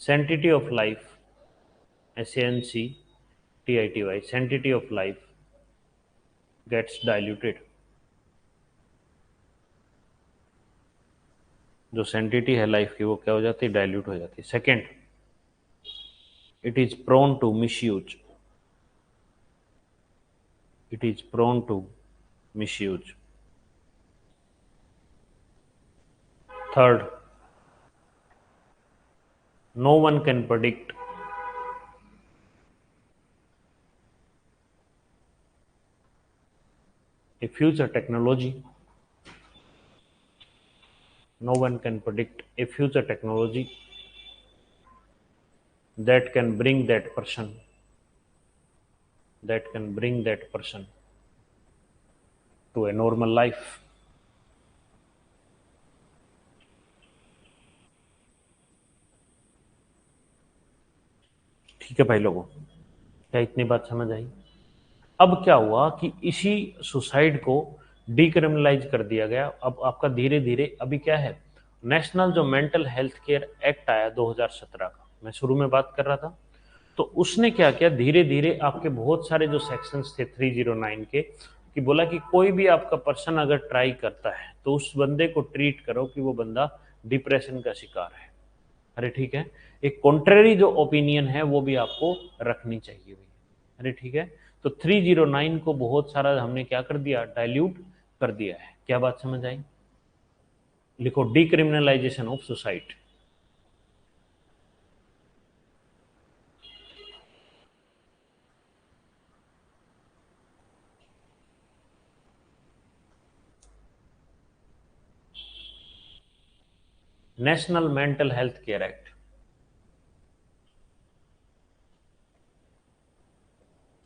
sanctity of life, SANCTITY, sanctity of life gets diluted. जो सेंटिटी है लाइफ की वो क्या हो जाती है, डाइल्यूट हो जाती है। Second, it is prone to misuse, it is prone to misuse. Third, no one can predict a future technology, no one can predict a future technology that can bring that person, that can bring that person to a normal life। ठीक है भाई लोगों, क्या इतनी बात समझ आई? अब क्या हुआ कि इसी सुसाइड को डिक्रिमिनलाइज कर दिया गया। अब आपका धीरे धीरे अभी क्या है, नेशनल जो मेंटल हेल्थ केयर एक्ट आया 2017 का, मैं शुरू में बात कर रहा था, तो उसने क्या किया, धीरे धीरे आपके बहुत सारे जो सेक्शंस थे 309 के, कि बोला कि कोई भी आपका पर्सन अगर ट्राई करता है तो उस बंदे को ट्रीट करो कि वो बंदा डिप्रेशन का शिकार है। अरे ठीक है, एक कॉन्ट्रेरी जो ओपिनियन है वो भी आपको रखनी चाहिए भाई। अरे ठीक है, तो 309 को बहुत सारा हमने क्या कर दिया, डाइल्यूट कर दिया है। क्या बात समझ आई? लिखो, decriminalisation of suicide. National Mental Health Care act,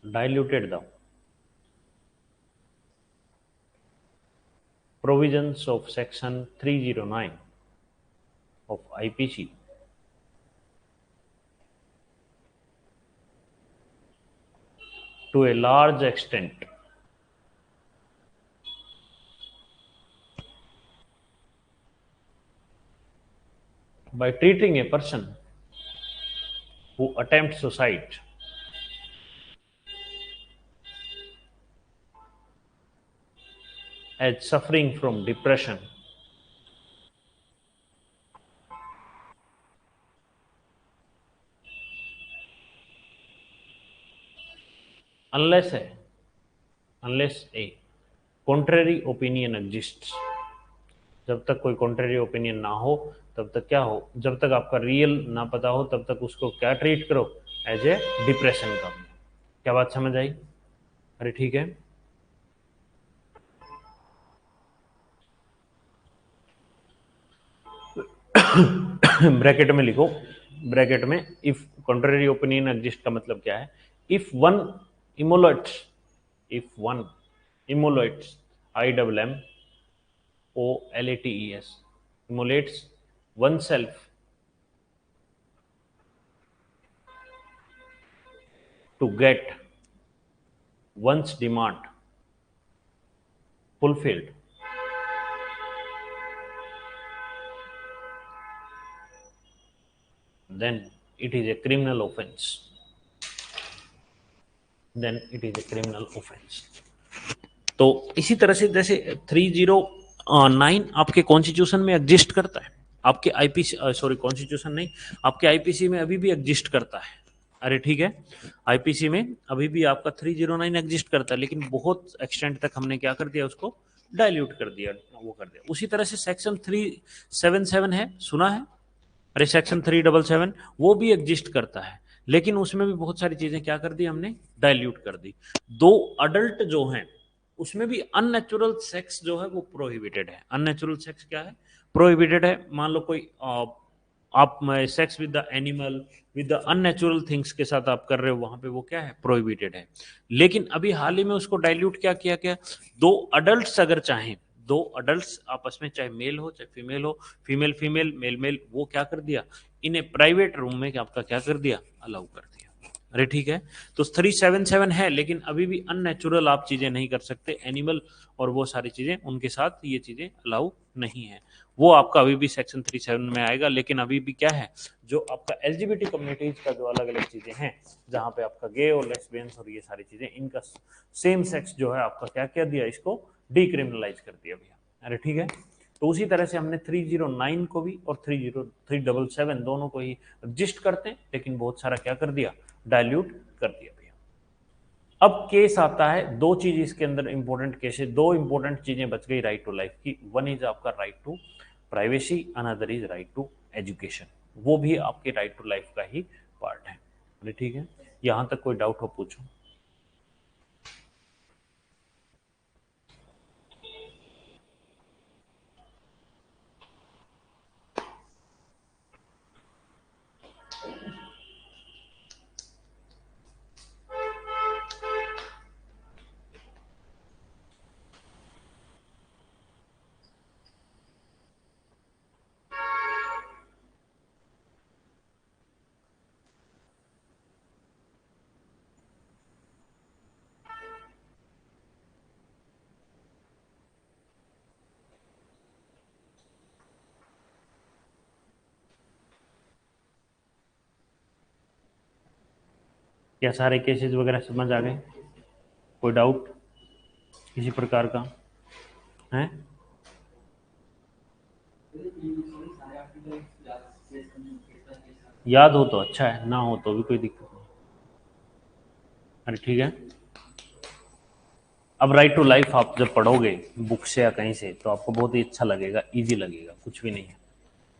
diluted the provisions of section 309 of IPC to a large extent by treating a person who attempts suicide as suffering from depression unless a contrary opinion exists। जब तक कोई contrary opinion ना हो तब तक क्या हो, जब तक आपका रियल ना पता हो तब तक उसको क्या ट्रीट करो, एज ए डिप्रेशन का। क्या बात समझ आई? अरे ठीक है, ब्रैकेट में लिखो, ब्रैकेट में इफ कॉन्ट्रेरी ओपिनियन एग्जिस्ट का मतलब क्या है, if one immolates, if one immolates, I double M O L A T E S, immolates oneself to get one's demand fulfilled, then it is a criminal offense, then it is a criminal offense। तो इसी तरह से जैसे 309 आपके constitution में exist करता है, आपके आईपीसी, सॉरी कॉन्स्टिट्यूशन नहीं, आपके आईपीसी में अभी भी एग्जिस्ट करता है। अरे ठीक है, आईपीसी में अभी भी आपका 309 एग्जिस्ट करता है, लेकिन बहुत एक्सटेंट तक हमने क्या कर दिया, उसको डाइल्यूट कर दिया, वो कर दिया। उसी तरह से सेक्शन 377 है, सुना है? अरे सेक्शन 377 वो भी एग्जिस्ट करता है, लेकिन उसमें भी बहुत सारी चीजें क्या कर दी हमने, डाइल्यूट कर दी। दो अडल्ट जो हैं उसमें भी अननेचुरल सेक्स जो है वो प्रोहिबिटेड है। अननेचुरल सेक्स क्या है, प्रोहिबिटेड है। मान लो कोई आप sex with the animal, with the unnatural things के साथ आप कर रहे हो, वहां पे वो क्या है, प्रोहिबिटेड है। लेकिन अभी हाल ही में उसको डाइल्यूट क्या किया गया, दो अडल्ट अगर चाहें, दो अडल्ट आपस में, चाहे मेल हो चाहे फीमेल हो, फीमेल फीमेल मेल मेल, वो क्या कर दिया, इन्हें प्राइवेट रूम में आपका क्या कर दिया, अलाउ कर दिया। अरे ठीक है, तो 377 है, लेकिन अभी भी अननेचुरल आप चीजें नहीं कर सकते, एनिमल और वो सारी चीजें, उनके साथ ये चीजें अलाउ नहीं है। वो आपका अभी भी सेक्शन 37 में आएगा, लेकिन अभी भी क्या है, जो आपका एलजीबीटी कम्युनिटीज का जो अलग अलग चीजें हैं, जहां पे आपका गे और लेस्बियंस और ये सारी चीजें, इनका सेम सेक्स जो है आपका क्या क्या दिया, इसको डिक्रिमिनलाइज कर दिया भैया। अरे ठीक है, तो उसी तरह से हमने 309 को भी और 377 दोनों को ही एग्जिस्ट करते हैं, लेकिन बहुत सारा क्या कर दिया, डायल्यूट कर दिया भैया। अब केस आता है, दो चीज इसके अंदर इंपॉर्टेंट केस है, दो इंपॉर्टेंट चीजें बच गई राइट टू लाइफ की। वन इज आपका right to privacy, another is right to education. वो भी आपके राइट टू लाइफ का ही पार्ट है। अरे ठीक है, यहां तक कोई डाउट हो पूछो। क्या सारे केसेस वगैरह समझ आ गए? कोई डाउट किसी प्रकार का है? याद हो तो अच्छा है, ना हो तो भी कोई दिक्कत नहीं। अरे ठीक है, अब राइट टू लाइफ आप जब पढ़ोगे बुक से या कहीं से, तो आपको बहुत ही अच्छा लगेगा, इजी लगेगा, कुछ भी नहीं है।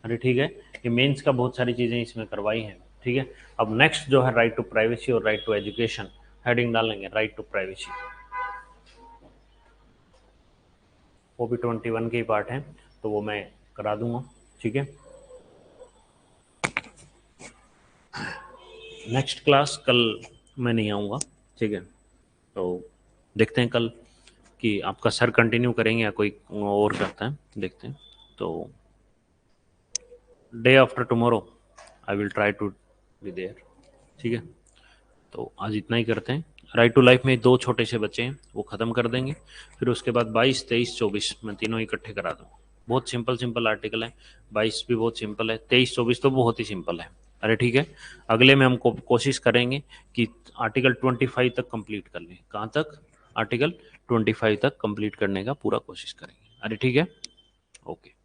अरे ठीक है, ये मेंस का बहुत सारी चीज़ें इसमें करवाई हैं। ठीक है, अब नेक्स्ट जो है राइट टू प्राइवेसी और राइट टू एजुकेशन, हेडिंग डालेंगे राइट टू प्राइवेसी। वो भी 21 के ही पार्ट हैं, तो वो मैं करा दूंगा। ठीक है, नेक्स्ट क्लास कल मैं नहीं आऊँगा। ठीक है, तो देखते हैं कल कि आपका सर कंटिन्यू करेंगे या कोई और करता है, देखते हैं। तो day after tomorrow I will try to be there. ठीक है, तो आज इतना ही करते हैं। राइट टू लाइफ में दो छोटे से बच्चे हैं, वो ख़त्म कर देंगे। फिर उसके बाद 22, 23, 24 मैं तीनों इकट्ठे करा दूँगा। बहुत सिंपल सिंपल आर्टिकल है। 22 भी बहुत सिंपल है, 23, 24 तो बहुत ही सिंपल है। अरे ठीक है, अगले में हम कोशिश करेंगे कि आर्टिकल 25 तक कंप्लीट कर लें। कहाँ तक? आर्टिकल 25 तक कंप्लीट करने का पूरा कोशिश करेंगे। अरे ठीक है, ओके।